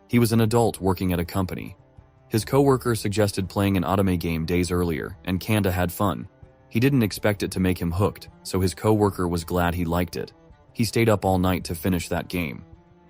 He was an adult working at a company. His coworker suggested playing an Otome game days earlier, and Kanda had fun. He didn't expect it to make him hooked, so his coworker was glad he liked it. He stayed up all night to finish that game.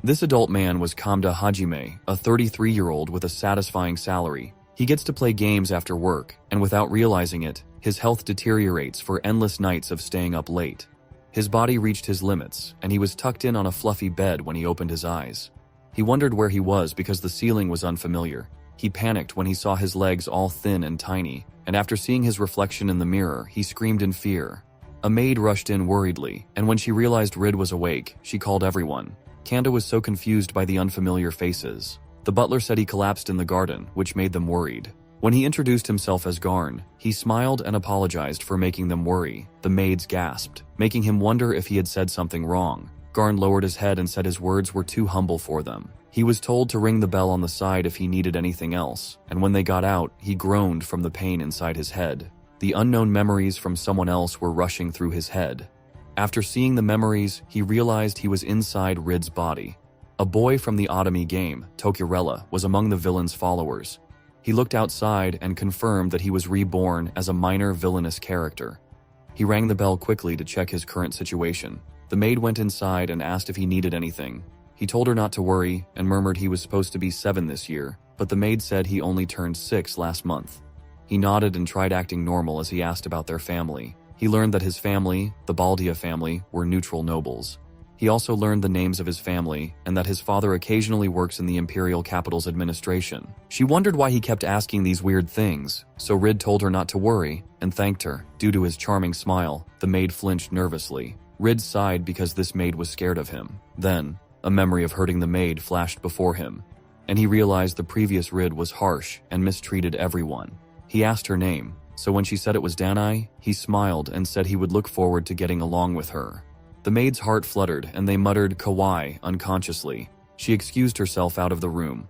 This adult man was Kamda Hajime, a 33-year-old with a satisfying salary. He gets to play games after work, and without realizing it, his health deteriorates for endless nights of staying up late. His body reached his limits, and he was tucked in on a fluffy bed when he opened his eyes. He wondered where he was because the ceiling was unfamiliar. He panicked when he saw his legs all thin and tiny, and after seeing his reflection in the mirror, he screamed in fear. A maid rushed in worriedly, and when she realized Rid was awake, she called everyone. Kanda was so confused by the unfamiliar faces. The butler said he collapsed in the garden, which made them worried. When he introduced himself as Garn, he smiled and apologized for making them worry. The maids gasped, making him wonder if he had said something wrong. Garn lowered his head and said his words were too humble for them. He was told to ring the bell on the side if he needed anything else, and when they got out, he groaned from the pain inside his head. The unknown memories from someone else were rushing through his head. After seeing the memories, he realized he was inside Rid's body. A boy from the Otome game, Tokirella, was among the villain's followers. He looked outside and confirmed that he was reborn as a minor villainous character. He rang the bell quickly to check his current situation. The maid went inside and asked if he needed anything. He told her not to worry and murmured he was supposed to be 7 this year, but the maid said he only turned 6 last month. He nodded and tried acting normal as he asked about their family. He learned that his family, the Baldia family, were neutral nobles. He also learned the names of his family and that his father occasionally works in the imperial capital's administration. She wondered why he kept asking these weird things, so Rid told her not to worry and thanked her. Due to his charming smile, the maid flinched nervously. Rid sighed because this maid was scared of him. Then, a memory of hurting the maid flashed before him, and he realized the previous Rid was harsh and mistreated everyone. He asked her name, so when she said it was Danai, he smiled and said he would look forward to getting along with her. The maid's heart fluttered and they muttered kawaii unconsciously. She excused herself out of the room.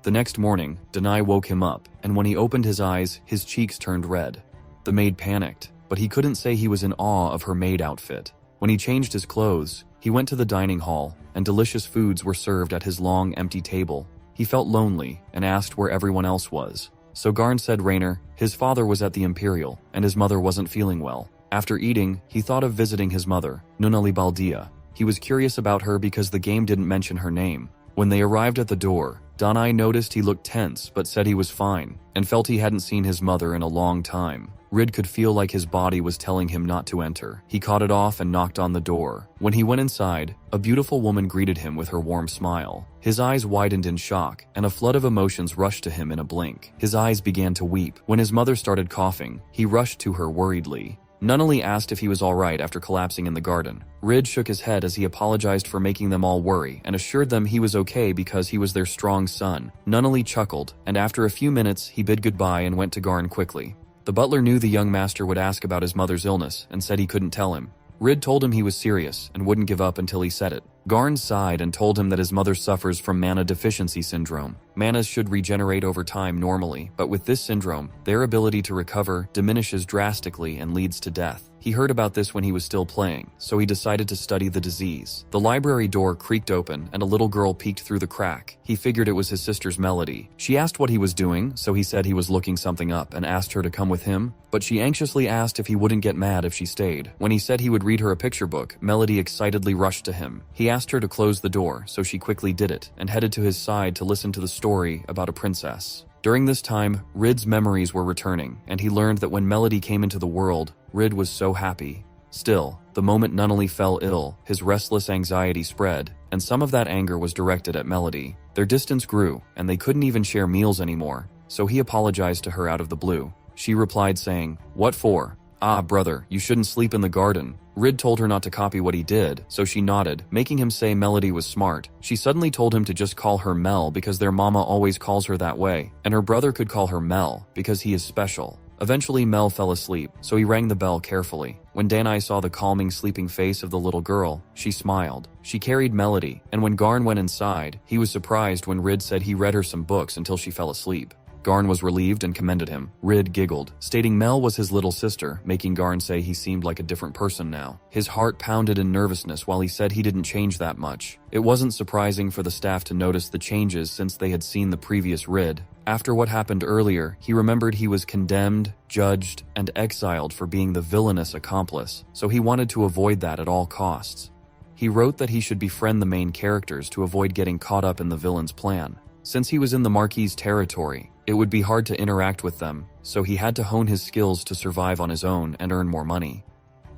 The next morning, Danai woke him up, and when he opened his eyes, his cheeks turned red. The maid panicked, but he couldn't say he was in awe of her maid outfit. When he changed his clothes, he went to the dining hall, and delicious foods were served at his long, empty table. He felt lonely and asked where everyone else was. So Garn said Rainer, his father was at the Imperial, and his mother wasn't feeling well. After eating, he thought of visiting his mother, Nunali Baldia. He was curious about her because the game didn't mention her name. When they arrived at the door, Danai noticed he looked tense but said he was fine, and felt he hadn't seen his mother in a long time. Rid could feel like his body was telling him not to enter. He caught it off and knocked on the door. When he went inside, a beautiful woman greeted him with her warm smile. His eyes widened in shock, and a flood of emotions rushed to him in a blink. His eyes began to weep. When his mother started coughing, he rushed to her worriedly. Nunnally asked if he was alright after collapsing in the garden. Rid shook his head as he apologized for making them all worry and assured them he was okay because he was their strong son. Nunnally chuckled, and after a few minutes, he bid goodbye and went to Garn quickly. The butler knew the young master would ask about his mother's illness and said he couldn't tell him. Rid told him he was serious and wouldn't give up until he said it. Garn sighed and told him that his mother suffers from mana deficiency syndrome. Manas should regenerate over time normally, but with this syndrome, their ability to recover diminishes drastically and leads to death. He heard about this when he was still playing, so he decided to study the disease. The library door creaked open and a little girl peeked through the crack. He figured it was his sister's Melody. She asked what he was doing, so he said he was looking something up and asked her to come with him, but she anxiously asked if he wouldn't get mad if she stayed. When he said he would read her a picture book, Melody excitedly rushed to him. He asked her to close the door, so she quickly did it and headed to his side to listen to the story about a princess. During this time, Rid's memories were returning, and he learned that when Melody came into the world, Rid was so happy. Still, the moment Nunnally fell ill, his restless anxiety spread, and some of that anger was directed at Melody. Their distance grew, and they couldn't even share meals anymore, so he apologized to her out of the blue. She replied saying, "What for? Ah, brother, you shouldn't sleep in the garden." Rid told her not to copy what he did, so she nodded, making him say Melody was smart. She suddenly told him to just call her Mel because their mama always calls her that way, and her brother could call her Mel because he is special. Eventually Mel fell asleep, so he rang the bell carefully. When Danai saw the calming sleeping face of the little girl, she smiled. She carried Melody, and when Garn went inside, he was surprised when Rid said he read her some books until she fell asleep. Garn was relieved and commended him. Rid giggled, stating Mel was his little sister, making Garn say he seemed like a different person now. His heart pounded in nervousness while he said he didn't change that much. It wasn't surprising for the staff to notice the changes since they had seen the previous Rid. After what happened earlier, he remembered he was condemned, judged, and exiled for being the villainous accomplice, so he wanted to avoid that at all costs. He wrote that he should befriend the main characters to avoid getting caught up in the villain's plan. Since he was in the Marquis' territory, it would be hard to interact with them, so he had to hone his skills to survive on his own and earn more money.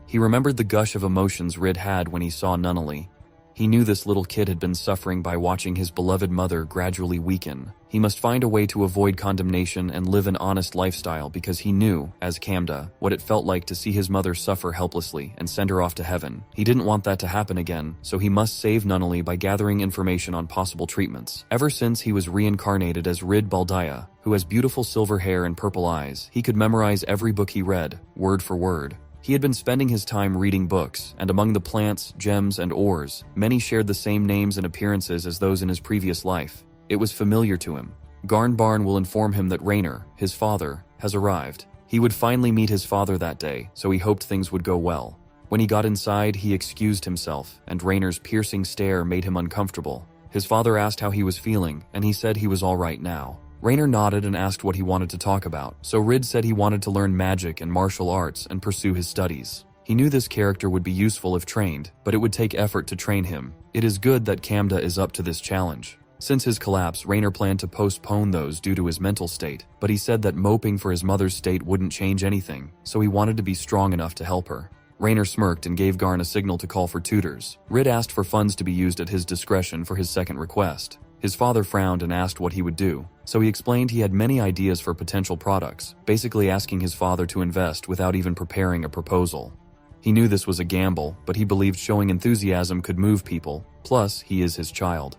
He remembered the gush of emotions Rid had when he saw Nunnally. He knew this little kid had been suffering by watching his beloved mother gradually weaken. He must find a way to avoid condemnation and live an honest lifestyle because he knew, as Kamda, what it felt like to see his mother suffer helplessly and send her off to heaven. He didn't want that to happen again, so he must save Nunnally by gathering information on possible treatments. Ever since he was reincarnated as Rid Baldaya, who has beautiful silver hair and purple eyes, he could memorize every book he read, word for word. He had been spending his time reading books, and among the plants, gems, and ores, many shared the same names and appearances as those in his previous life. It was familiar to him. Garn Barn will inform him that Rainer, his father, has arrived. He would finally meet his father that day, so he hoped things would go well. When he got inside, he excused himself, and Rainer's piercing stare made him uncomfortable. His father asked how he was feeling, and he said he was all right now. Rainer nodded and asked what he wanted to talk about, so Rid said he wanted to learn magic and martial arts and pursue his studies. He knew this character would be useful if trained, but it would take effort to train him. It is good that Kamda is up to this challenge. Since his collapse, Rainer planned to postpone those due to his mental state, but he said that moping for his mother's state wouldn't change anything, so he wanted to be strong enough to help her. Rainer smirked and gave Garn a signal to call for tutors. Rid asked for funds to be used at his discretion for his second request. His father frowned and asked what he would do, so he explained he had many ideas for potential products, basically asking his father to invest without even preparing a proposal. He knew this was a gamble, but he believed showing enthusiasm could move people, plus he is his child.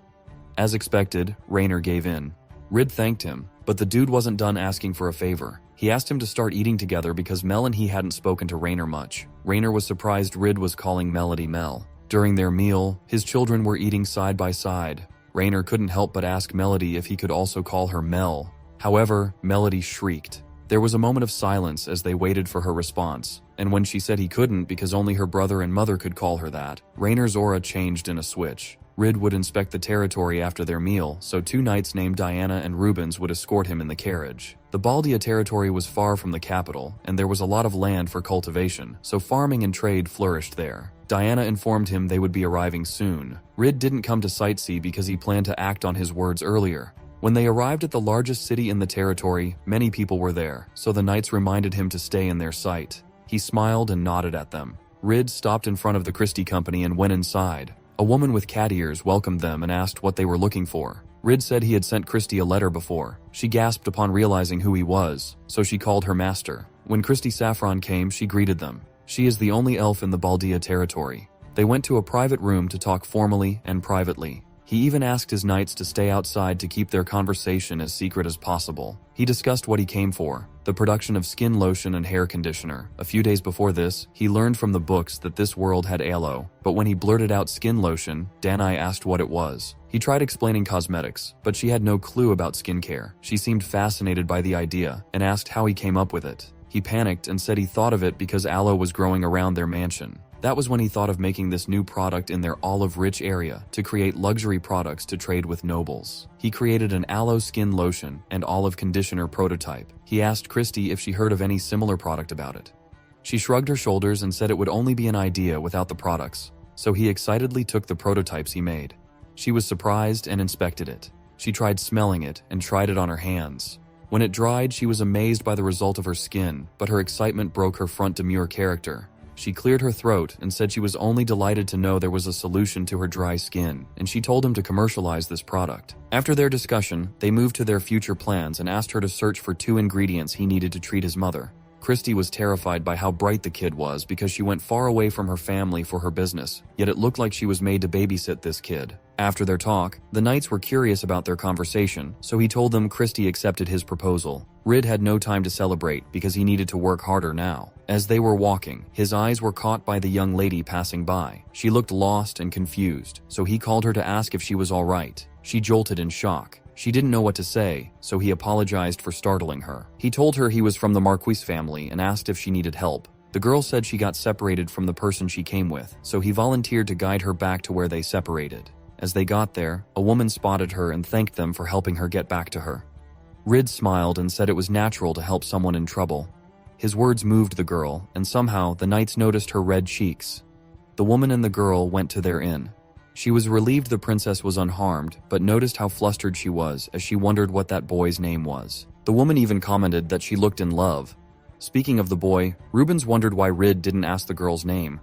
As expected, Rainer gave in. Rid thanked him, but the dude wasn't done asking for a favor. He asked him to start eating together because Mel and he hadn't spoken to Rainer much. Rainer was surprised Rid was calling Melody Mel. During their meal, his children were eating side by side. Rainer couldn't help but ask Melody if he could also call her Mel. However, Melody shrieked. There was a moment of silence as they waited for her response, and when she said he couldn't because only her brother and mother could call her that, Rainer's aura changed in a switch. Rid would inspect the territory after their meal, so two knights named Diana and Rubens would escort him in the carriage. The Baldia territory was far from the capital, and there was a lot of land for cultivation, so farming and trade flourished there. Diana informed him they would be arriving soon. Rid didn't come to sightsee because he planned to act on his words earlier. When they arrived at the largest city in the territory, many people were there, so the knights reminded him to stay in their sight. He smiled and nodded at them. Rid stopped in front of the Christie Company and went inside. A woman with cat ears welcomed them and asked what they were looking for. Rid said he had sent Christie a letter before. She gasped upon realizing who he was, so she called her master. When Christie Saffron came, she greeted them. She is the only elf in the Baldia territory. They went to a private room to talk formally and privately. He even asked his knights to stay outside to keep their conversation as secret as possible. He discussed what he came for, the production of skin lotion and hair conditioner. A few days before this, he learned from the books that this world had aloe, but when he blurted out skin lotion, Danai asked what it was. He tried explaining cosmetics, but she had no clue about skincare. She seemed fascinated by the idea and asked how he came up with it. He panicked and said he thought of it because aloe was growing around their mansion. That was when he thought of making this new product in their olive-rich area to create luxury products to trade with nobles. He created an aloe skin lotion and olive conditioner prototype. He asked Christie if she heard of any similar product about it. She shrugged her shoulders and said it would only be an idea without the products, so he excitedly took the prototypes he made. She was surprised and inspected it. She tried smelling it and tried it on her hands. When it dried, she was amazed by the result of her skin, but her excitement broke her front demure character. She cleared her throat and said she was only delighted to know there was a solution to her dry skin, and she told him to commercialize this product. After their discussion, they moved to their future plans and asked her to search for 2 ingredients he needed to treat his mother. Christie was terrified by how bright the kid was because she went far away from her family for her business, yet it looked like she was made to babysit this kid. After their talk, the knights were curious about their conversation, so he told them Christie accepted his proposal. Rid had no time to celebrate because he needed to work harder now. As they were walking, his eyes were caught by the young lady passing by. She looked lost and confused, so he called her to ask if she was all right. She jolted in shock. She didn't know what to say, so he apologized for startling her. He told her he was from the Marquis family and asked if she needed help. The girl said she got separated from the person she came with, so he volunteered to guide her back to where they separated. As they got there, a woman spotted her and thanked them for helping her get back to her. Rid smiled and said it was natural to help someone in trouble. His words moved the girl, and somehow the knights noticed her red cheeks. The woman and the girl went to their inn. She was relieved the princess was unharmed, but noticed how flustered she was as she wondered what that boy's name was. The woman even commented that she looked in love. Speaking of the boy, Rubens wondered why Rid didn't ask the girl's name.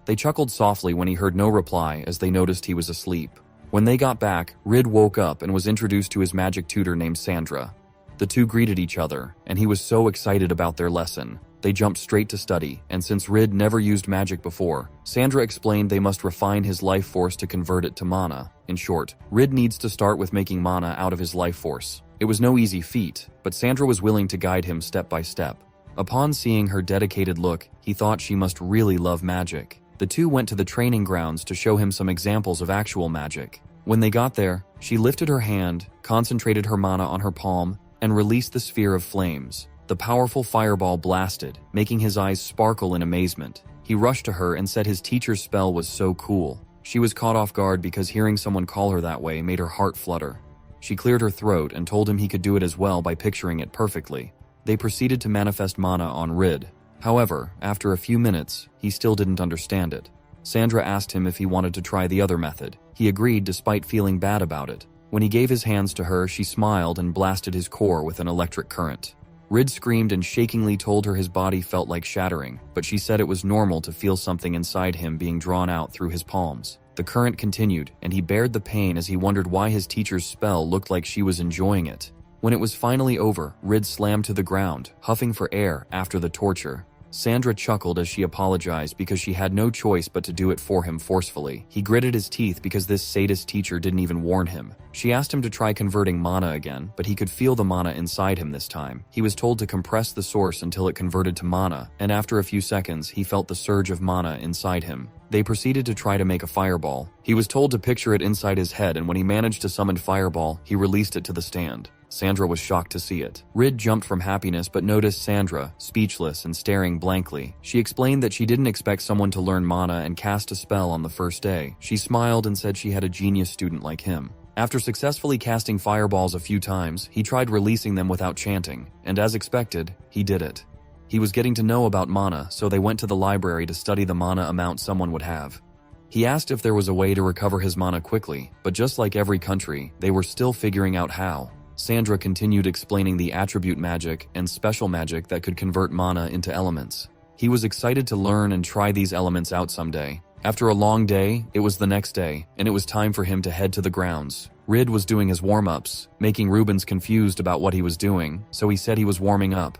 They chuckled softly when he heard no reply as they noticed he was asleep. When they got back, Rid woke up and was introduced to his magic tutor named Sandra. The two greeted each other, and he was so excited about their lesson. They jumped straight to study, and since Rid never used magic before, Sandra explained they must refine his life force to convert it to mana. In short, Rid needs to start with making mana out of his life force. It was no easy feat, but Sandra was willing to guide him step by step. Upon seeing her dedicated look, he thought she must really love magic. The two went to the training grounds to show him some examples of actual magic. When they got there, she lifted her hand, concentrated her mana on her palm, and released the sphere of flames. The powerful fireball blasted, making his eyes sparkle in amazement. He rushed to her and said his teacher's spell was so cool. She was caught off guard because hearing someone call her that way made her heart flutter. She cleared her throat and told him he could do it as well by picturing it perfectly. They proceeded to manifest mana on Rid. However, after a few minutes, he still didn't understand it. Sandra asked him if he wanted to try the other method. He agreed despite feeling bad about it. When he gave his hands to her, she smiled and blasted his core with an electric current. Rid screamed and shakingly told her his body felt like shattering, but she said it was normal to feel something inside him being drawn out through his palms. The current continued, and he bared the pain as he wondered why his teacher's spell looked like she was enjoying it. When it was finally over, Rid slammed to the ground, huffing for air after the torture. Sandra chuckled as she apologized because she had no choice but to do it for him forcefully. He gritted his teeth because this sadist teacher didn't even warn him. She asked him to try converting mana again, but he could feel the mana inside him this time. He was told to compress the source until it converted to mana, and after a few seconds, he felt the surge of mana inside him. They proceeded to try to make a fireball. He was told to picture it inside his head, and when he managed to summon fireball, he released it to the stand. Sandra was shocked to see it. Rid jumped from happiness but noticed Sandra, speechless and staring blankly. She explained that she didn't expect someone to learn mana and cast a spell on the first day. She smiled and said she had a genius student like him. After successfully casting fireballs a few times, he tried releasing them without chanting, and as expected, he did it. He was getting to know about mana, so they went to the library to study the mana amount someone would have. He asked if there was a way to recover his mana quickly, but just like every country, they were still figuring out how. Sandra continued explaining the attribute magic and special magic that could convert mana into elements. He was excited to learn and try these elements out someday. After a long day, it was the next day, and it was time for him to head to the grounds. Rid was doing his warm-ups, making Rubens confused about what he was doing, so he said he was warming up.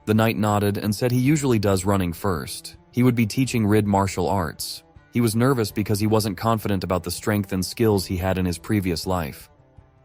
The knight nodded and said he usually does running first. He would be teaching Rid martial arts. He was nervous because he wasn't confident about the strength and skills he had in his previous life.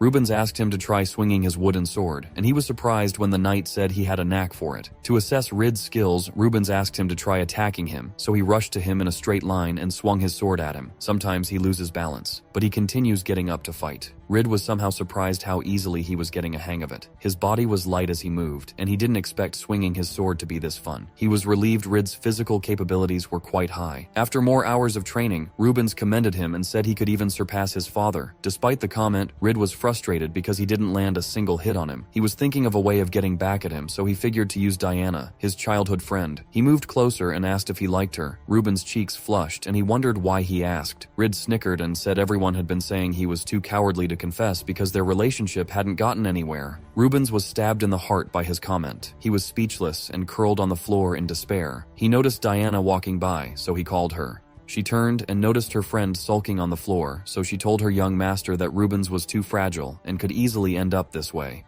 Rubens asked him to try swinging his wooden sword, and he was surprised when the knight said he had a knack for it. To assess Rid's skills, Rubens asked him to try attacking him, so he rushed to him in a straight line and swung his sword at him. Sometimes he loses balance, but he continues getting up to fight. Rid was somehow surprised how easily he was getting a hang of it. His body was light as he moved, and he didn't expect swinging his sword to be this fun. He was relieved Rid's physical capabilities were quite high. After more hours of training, Rubens commended him and said he could even surpass his father. Despite the comment, Rid was frustrated because he didn't land a single hit on him. He was thinking of a way of getting back at him, so he figured to use Diana, his childhood friend. He moved closer and asked if he liked her. Rubens' cheeks flushed, and he wondered why he asked. Rid snickered and said everyone had been saying he was too cowardly to confess because their relationship hadn't gotten anywhere. Rubens was stabbed in the heart by his comment. He was speechless and curled on the floor in despair. He noticed Diana walking by, so he called her. She turned and noticed her friend sulking on the floor, so she told her young master that Rubens was too fragile and could easily end up this way.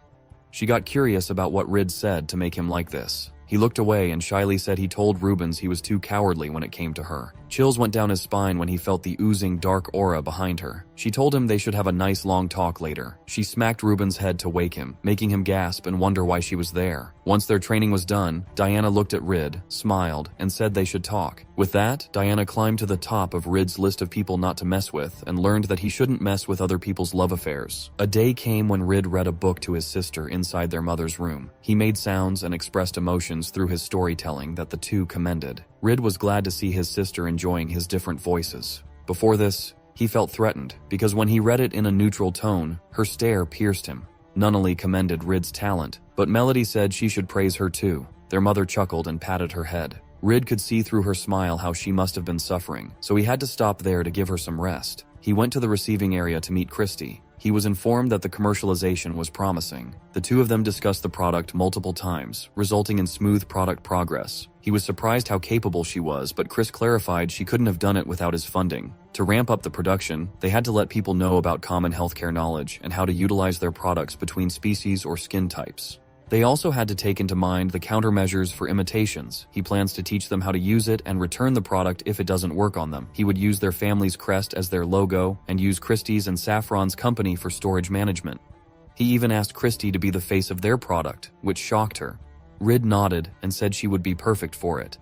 She got curious about what Rid said to make him like this. He looked away and shyly said he told Rubens he was too cowardly when it came to her. Chills went down his spine when he felt the oozing dark aura behind her. She told him they should have a nice long talk later. She smacked Rubens' head to wake him, making him gasp and wonder why she was there. Once their training was done, Diana looked at Rid, smiled, and said they should talk. With that, Diana climbed to the top of Rid's list of people not to mess with and learned that he shouldn't mess with other people's love affairs. A day came when Rid read a book to his sister inside their mother's room. He made sounds and expressed emotions through his storytelling that the two commended. Rid was glad to see his sister enjoying his different voices. Before this, he felt threatened, because when he read it in a neutral tone, her stare pierced him. Nunnally commended Rid's talent, but Melody said she should praise her too. Their mother chuckled and patted her head. Rid could see through her smile how she must have been suffering, so he had to stop there to give her some rest. He went to the receiving area to meet Christy. He was informed that the commercialization was promising. The two of them discussed the product multiple times, resulting in smooth product progress. He was surprised how capable she was, but Chris clarified she couldn't have done it without his funding. To ramp up the production, they had to let people know about common healthcare knowledge and how to utilize their products between species or skin types. They also had to take into mind the countermeasures for imitations. He plans to teach them how to use it and return the product if it doesn't work on them. He would use their family's crest as their logo and use Christie's and Saffron's company for storage management. He even asked Christy to be the face of their product, which shocked her. Rid nodded and said she would be perfect for it.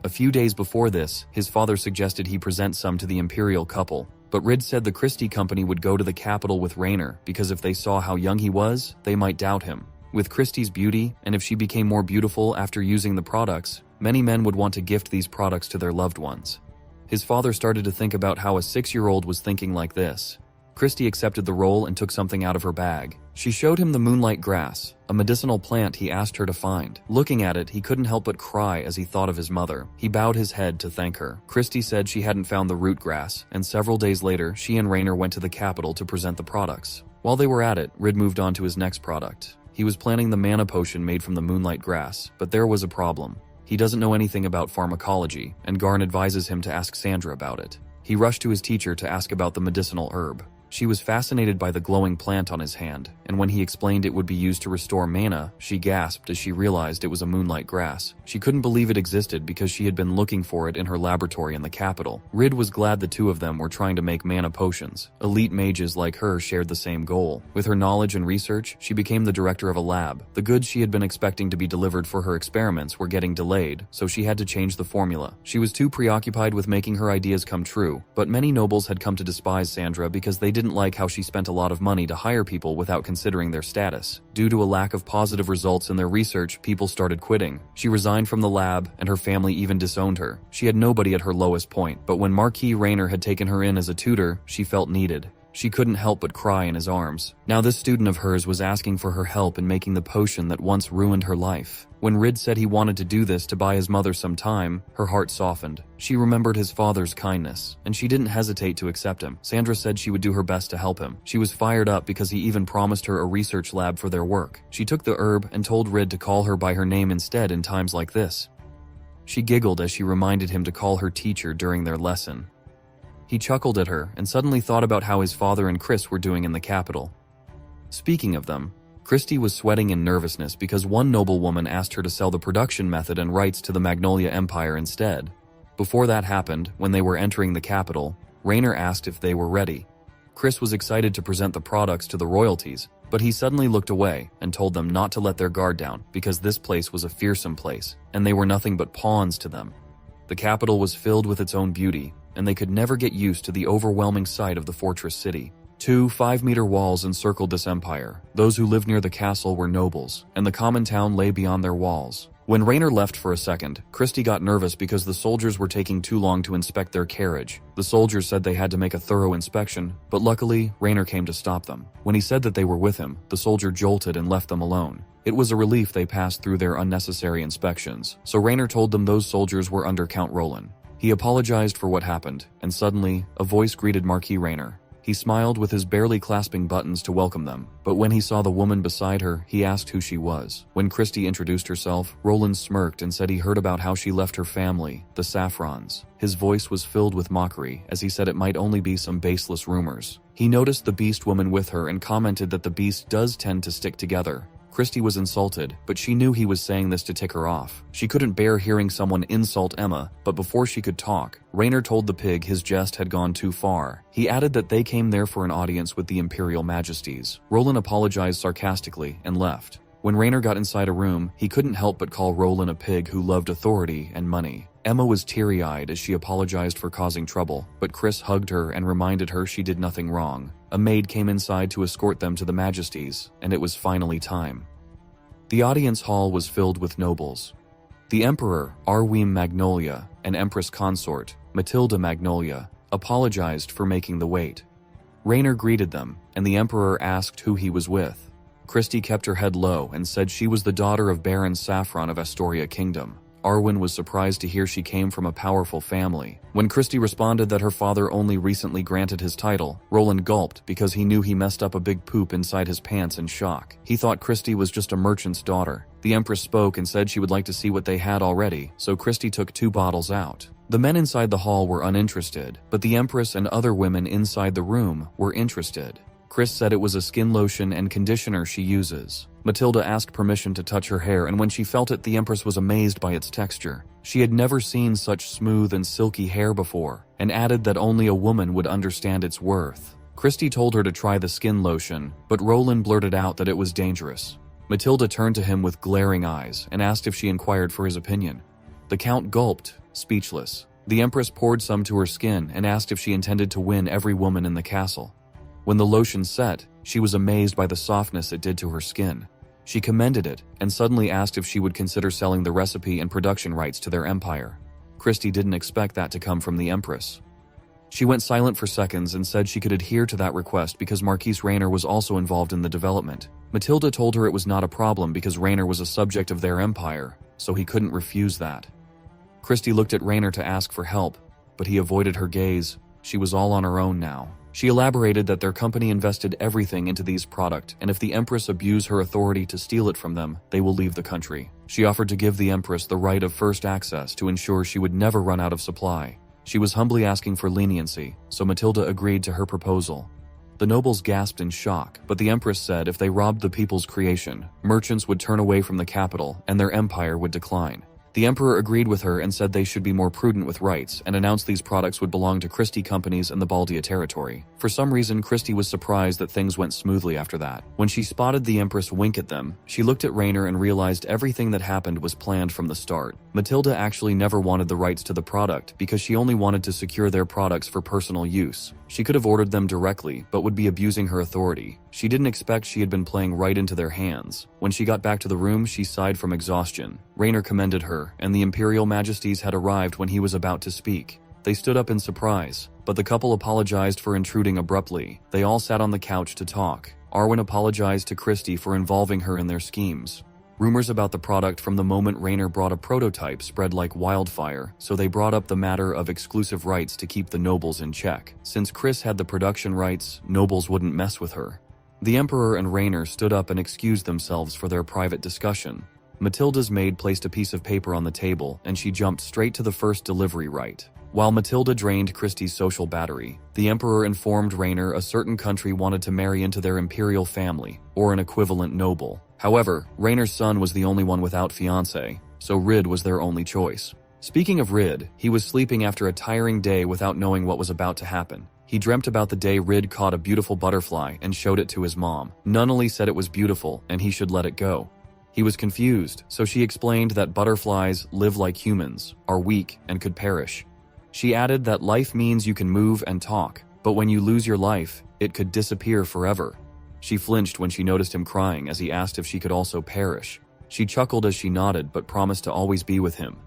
A few days before this, his father suggested he present some to the imperial couple, but Rid said the Christie company would go to the capital with Rainer because if they saw how young he was, they might doubt him. With Christie's beauty, and if she became more beautiful after using the products, many men would want to gift these products to their loved ones. His father started to think about how a 6-year-old was thinking like this. Christie accepted the role and took something out of her bag. She showed him the moonlight grass, a medicinal plant he asked her to find. Looking at it, he couldn't help but cry as he thought of his mother. He bowed his head to thank her. Christie said she hadn't found the root grass, and several days later, she and Rainer went to the capital to present the products. While they were at it, Rid moved on to his next product. He was planning the mana potion made from the moonlight grass, but there was a problem. He doesn't know anything about pharmacology, and Garn advises him to ask Sandra about it. He rushed to his teacher to ask about the medicinal herb. She was fascinated by the glowing plant on his hand, and when he explained it would be used to restore mana, she gasped as she realized it was a moonlight grass. She couldn't believe it existed because she had been looking for it in her laboratory in the capital. Rid was glad the two of them were trying to make mana potions. Elite mages like her shared the same goal. With her knowledge and research, she became the director of a lab. The goods she had been expecting to be delivered for her experiments were getting delayed, so she had to change the formula. She was too preoccupied with making her ideas come true, but many nobles had come to despise Sandra because they didn't like how she spent a lot of money to hire people without considering their status. Due to a lack of positive results in their research, people started quitting. She resigned from the lab, and her family even disowned her. She had nobody at her lowest point, but when Marquis Rainer had taken her in as a tutor, she felt needed. She couldn't help but cry in his arms. Now this student of hers was asking for her help in making the potion that once ruined her life. When Rid said he wanted to do this to buy his mother some time, her heart softened. She remembered his father's kindness, and she didn't hesitate to accept him. Sandra said she would do her best to help him. She was fired up because he even promised her a research lab for their work. She took the herb and told Rid to call her by her name instead in times like this. She giggled as she reminded him to call her teacher during their lesson. He chuckled at her and suddenly thought about how his father and Chris were doing in the capital. Speaking of them, Christy was sweating in nervousness because one noblewoman asked her to sell the production method and rights to the Magnolia Empire instead. Before that happened, when they were entering the capital, Rainer asked if they were ready. Chris was excited to present the products to the royalties, but he suddenly looked away and told them not to let their guard down because this place was a fearsome place, and they were nothing but pawns to them. The capital was filled with its own beauty, and they could never get used to the overwhelming sight of the fortress city. 2 5-meter walls encircled this empire. Those who lived near the castle were nobles, and the common town lay beyond their walls. When Rainer left for a second, Christy got nervous because the soldiers were taking too long to inspect their carriage. The soldiers said they had to make a thorough inspection, but luckily, Rainer came to stop them. When he said that they were with him, the soldier jolted and left them alone. It was a relief they passed through their unnecessary inspections, so Rainer told them those soldiers were under Count Roland. He apologized for what happened, and suddenly, a voice greeted Marquis Rainer. He smiled with his barely clasping buttons to welcome them, but when he saw the woman beside her, he asked who she was. When Christy introduced herself, Roland smirked and said he heard about how she left her family, the Saffrons. His voice was filled with mockery, as he said it might only be some baseless rumors. He noticed the beast woman with her and commented that the beast does tend to stick together. Christy was insulted, but she knew he was saying this to tick her off. She couldn't bear hearing someone insult Emma, but before she could talk, Rainer told the pig his jest had gone too far. He added that they came there for an audience with the Imperial Majesties. Roland apologized sarcastically and left. When Rainer got inside a room, he couldn't help but call Roland a pig who loved authority and money. Emma was teary-eyed as she apologized for causing trouble, but Chris hugged her and reminded her she did nothing wrong. A maid came inside to escort them to the Majesties, and it was finally time. The audience hall was filled with nobles. The Emperor, Arweem Magnolia, and Empress Consort, Matilda Magnolia, apologized for making the wait. Rainer greeted them, and the Emperor asked who he was with. Christy kept her head low and said she was the daughter of Baron Saffron of Astoria Kingdom. Arwen was surprised to hear she came from a powerful family. When Christy responded that her father only recently granted his title, Roland gulped because he knew he messed up a big poop inside his pants in shock. He thought Christy was just a merchant's daughter. The Empress spoke and said she would like to see what they had already, so Christy took 2 bottles out. The men inside the hall were uninterested, but the Empress and other women inside the room were interested. Chris said it was a skin lotion and conditioner she uses. Matilda asked permission to touch her hair, and when she felt it, the Empress was amazed by its texture. She had never seen such smooth and silky hair before, and added that only a woman would understand its worth. Christy told her to try the skin lotion, but Roland blurted out that it was dangerous. Matilda turned to him with glaring eyes and asked if she inquired for his opinion. The Count gulped, speechless. The Empress poured some to her skin and asked if she intended to win every woman in the castle. When the lotion set, she was amazed by the softness it did to her skin. She commended it and suddenly asked if she would consider selling the recipe and production rights to their empire. Christy didn't expect that to come from the Empress. She went silent for seconds and said she could adhere to that request because Marquise Rainer was also involved in the development. Matilda told her it was not a problem because Rainer was a subject of their empire, so he couldn't refuse that. Christy looked at Rainer to ask for help, but he avoided her gaze. She was all on her own now. She elaborated that their company invested everything into these products, and if the Empress abused her authority to steal it from them, they will leave the country. She offered to give the Empress the right of first access to ensure she would never run out of supply. She was humbly asking for leniency, so Matilda agreed to her proposal. The nobles gasped in shock, but the Empress said if they robbed the people's creation, merchants would turn away from the capital and their empire would decline. The Emperor agreed with her and said they should be more prudent with rights and announced these products would belong to Christie companies in the Baldia territory. For some reason, Christie was surprised that things went smoothly after that. When she spotted the Empress wink at them, she looked at Rainer and realized everything that happened was planned from the start. Matilda actually never wanted the rights to the product because she only wanted to secure their products for personal use. She could have ordered them directly, but would be abusing her authority. She didn't expect she had been playing right into their hands. When she got back to the room, she sighed from exhaustion. Rainer commended her, and the Imperial Majesties had arrived when he was about to speak. They stood up in surprise, but the couple apologized for intruding abruptly. They all sat on the couch to talk. Arwen apologized to Christie for involving her in their schemes. Rumors about the product from the moment Rainer brought a prototype spread like wildfire, so they brought up the matter of exclusive rights to keep the nobles in check. Since Chris had the production rights, nobles wouldn't mess with her. The Emperor and Rainer stood up and excused themselves for their private discussion. Matilda's maid placed a piece of paper on the table, and she jumped straight to the first delivery right. While Matilda drained Christie's social battery, the Emperor informed Rainer a certain country wanted to marry into their imperial family, or an equivalent noble. However, Rainer's son was the only one without fiancé, so Rid was their only choice. Speaking of Rid, he was sleeping after a tiring day without knowing what was about to happen. He dreamt about the day Rid caught a beautiful butterfly and showed it to his mom. Nunnally said it was beautiful and he should let it go. He was confused, so she explained that butterflies live like humans, are weak, and could perish. She added that life means you can move and talk, but when you lose your life, it could disappear forever. She flinched when she noticed him crying as he asked if she could also perish. She chuckled as she nodded but promised to always be with him.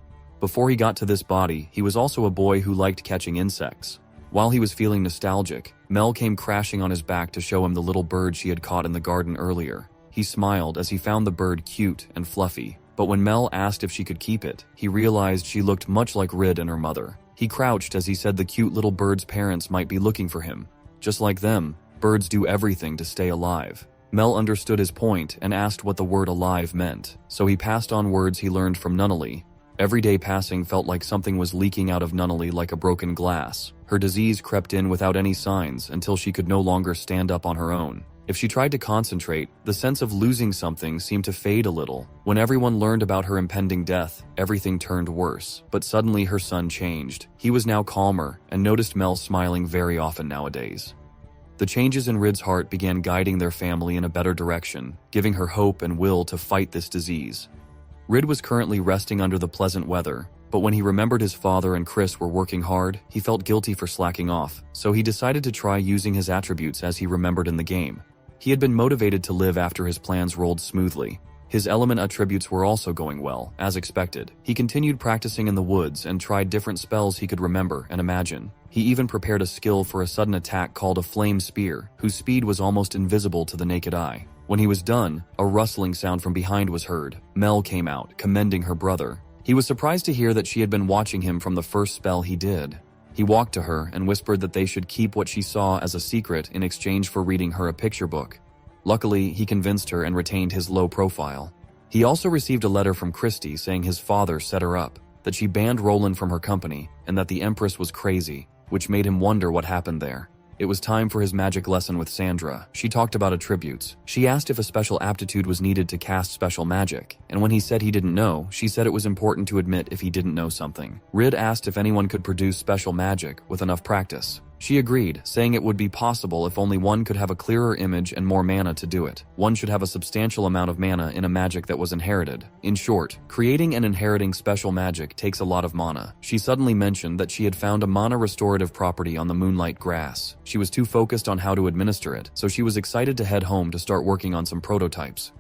Before he got to this body, he was also a boy who liked catching insects. While he was feeling nostalgic, Mel came crashing on his back to show him the little bird she had caught in the garden earlier. He smiled as he found the bird cute and fluffy, but when Mel asked if she could keep it, he realized she looked much like Rid and her mother. He crouched as he said the cute little bird's parents might be looking for him. Just like them, birds do everything to stay alive. Mel understood his point and asked what the word alive meant, so he passed on words he learned from Nunnally. Every day passing felt like something was leaking out of Nunnally like a broken glass. Her disease crept in without any signs until she could no longer stand up on her own. If she tried to concentrate, the sense of losing something seemed to fade a little. When everyone learned about her impending death, everything turned worse. But suddenly her son changed. He was now calmer and noticed Mel smiling very often nowadays. The changes in Rid's heart began guiding their family in a better direction, giving her hope and will to fight this disease. Rid was currently resting under the pleasant weather, but when he remembered his father and Chris were working hard, he felt guilty for slacking off, so he decided to try using his attributes as he remembered in the game. He had been motivated to live after his plans rolled smoothly. His element attributes were also going well, as expected. He continued practicing in the woods and tried different spells he could remember and imagine. He even prepared a skill for a sudden attack called a flame spear, whose speed was almost invisible to the naked eye. When he was done, a rustling sound from behind was heard. Mel came out, commending her brother. He was surprised to hear that she had been watching him from the first spell he did. He walked to her and whispered that they should keep what she saw as a secret in exchange for reading her a picture book. Luckily, he convinced her and retained his low profile. He also received a letter from Christy saying his father set her up, that she banned Roland from her company, and that the Empress was crazy, which made him wonder what happened there. It was time for his magic lesson with Sandra. She talked about attributes. She asked if a special aptitude was needed to cast special magic, and when he said he didn't know, she said it was important to admit if he didn't know something. Rid asked if anyone could produce special magic with enough practice. She agreed, saying it would be possible if only one could have a clearer image and more mana to do it. One should have a substantial amount of mana in a magic that was inherited. In short, creating and inheriting special magic takes a lot of mana. She suddenly mentioned that she had found a mana restorative property on the moonlight grass. She was too focused on how to administer it, so she was excited to head home to start working on some prototypes.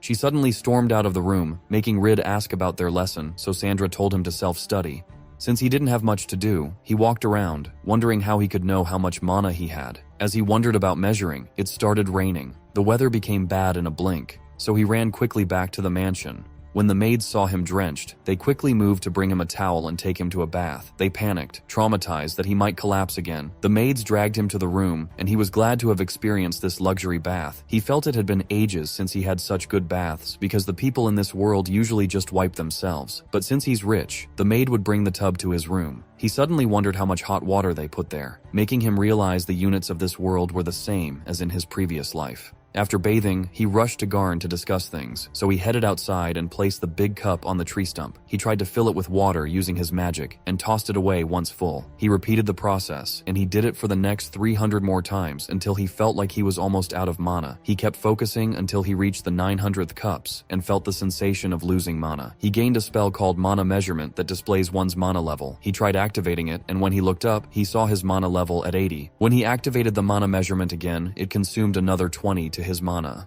She suddenly stormed out of the room, making Rid ask about their lesson, so Sandra told him to self-study. Since he didn't have much to do, he walked around, wondering how he could know how much mana he had. As he wondered about measuring, it started raining. The weather became bad in a blink, so he ran quickly back to the mansion. When the maids saw him drenched, they quickly moved to bring him a towel and take him to a bath. They panicked, traumatized that he might collapse again. The maids dragged him to the room, and he was glad to have experienced this luxury bath. He felt it had been ages since he had such good baths, because the people in this world usually just wipe themselves. But since he's rich, the maid would bring the tub to his room. He suddenly wondered how much hot water they put there, making him realize the units of this world were the same as in his previous life. After bathing, he rushed to Garn to discuss things, so he headed outside and placed the big cup on the tree stump. He tried to fill it with water using his magic, and tossed it away once full. He repeated the process, and he did it for the next 300 more times until he felt like he was almost out of mana. He kept focusing until he reached the 900th cups, and felt the sensation of losing mana. He gained a spell called Mana Measurement that displays one's mana level. He tried activating it, and when he looked up, he saw his mana level at 80. When he activated the Mana Measurement again, it consumed another 20 to his mana.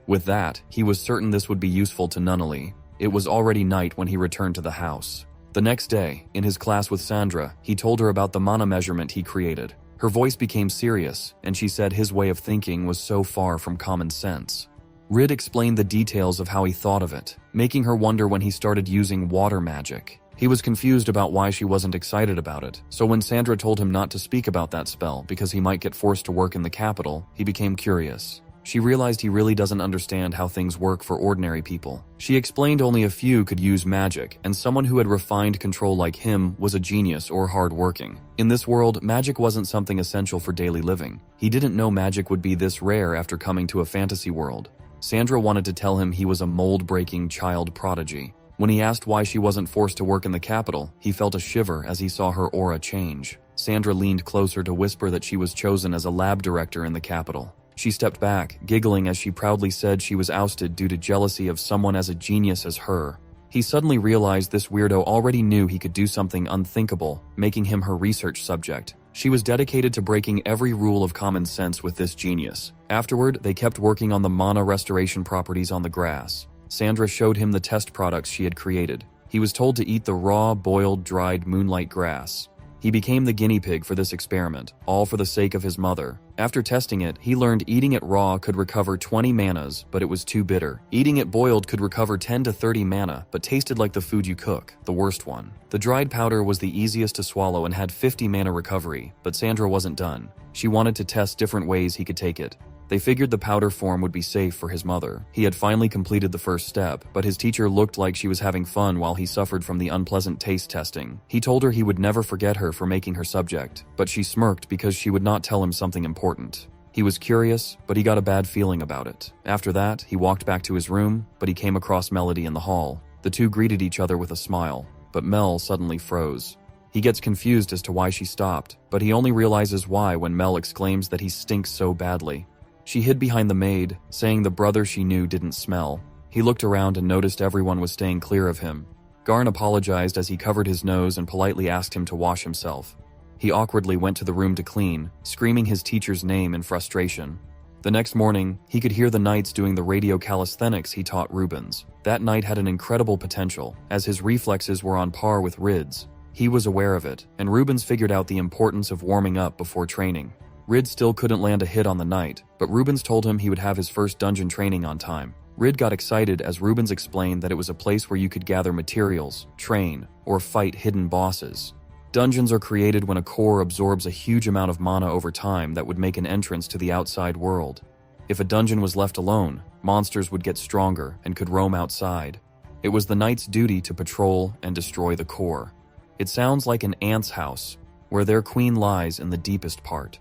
With that, he was certain this would be useful to Nunnally. It was already night when he returned to the house. The next day, in his class with Sandra, he told her about the mana measurement he created. Her voice became serious, and she said his way of thinking was so far from common sense. Rid explained the details of how he thought of it, making her wonder when he started using water magic. He was confused about why she wasn't excited about it, so when Sandra told him not to speak about that spell because he might get forced to work in the capital, he became curious. She realized he really doesn't understand how things work for ordinary people. She explained only a few could use magic, and someone who had refined control like him was a genius or hard-working. In this world, magic wasn't something essential for daily living. He didn't know magic would be this rare after coming to a fantasy world. Sandra wanted to tell him he was a mold-breaking child prodigy. When he asked why she wasn't forced to work in the capital, he felt a shiver as he saw her aura change. Sandra leaned closer to whisper that she was chosen as a lab director in the capital. She stepped back, giggling as she proudly said she was ousted due to jealousy of someone as a genius as her. He suddenly realized this weirdo already knew he could do something unthinkable, making him her research subject. She was dedicated to breaking every rule of common sense with this genius. Afterward, they kept working on the mana restoration properties on the grass. Sandra showed him the test products she had created. He was told to eat the raw, boiled, dried moonlight grass. He became the guinea pig for this experiment, all for the sake of his mother. After testing it, he learned eating it raw could recover 20 manas, but it was too bitter. Eating it boiled could recover 10 to 30 mana, but tasted like the food you cook, the worst one. The dried powder was the easiest to swallow and had 50 mana recovery, but Sandra wasn't done. She wanted to test different ways he could take it. They figured the powder form would be safe for his mother. He had finally completed the first step, but his teacher looked like she was having fun while he suffered from the unpleasant taste testing. He told her he would never forget her for making her subject, but she smirked because she would not tell him something important. He was curious, but he got a bad feeling about it. After that, he walked back to his room, but he came across Melody in the hall. The two greeted each other with a smile, but Mel suddenly froze. He gets confused as to why she stopped, but he only realizes why when Mel exclaims that he stinks so badly. She hid behind the maid, saying the brother she knew didn't smell. He looked around and noticed everyone was staying clear of him. Garn apologized as he covered his nose and politely asked him to wash himself. He awkwardly went to the room to clean, screaming his teacher's name in frustration. The next morning, he could hear the knights doing the radio calisthenics he taught Rubens. That knight had an incredible potential, as his reflexes were on par with Rid's. He was aware of it, and Rubens figured out the importance of warming up before training. Rid still couldn't land a hit on the knight, but Rubens told him he would have his first dungeon training on time. Rid got excited as Rubens explained that it was a place where you could gather materials, train, or fight hidden bosses. Dungeons are created when a core absorbs a huge amount of mana over time that would make an entrance to the outside world. If a dungeon was left alone, monsters would get stronger and could roam outside. It was the knight's duty to patrol and destroy the core. It sounds like an ant's house, where their queen lies in the deepest part.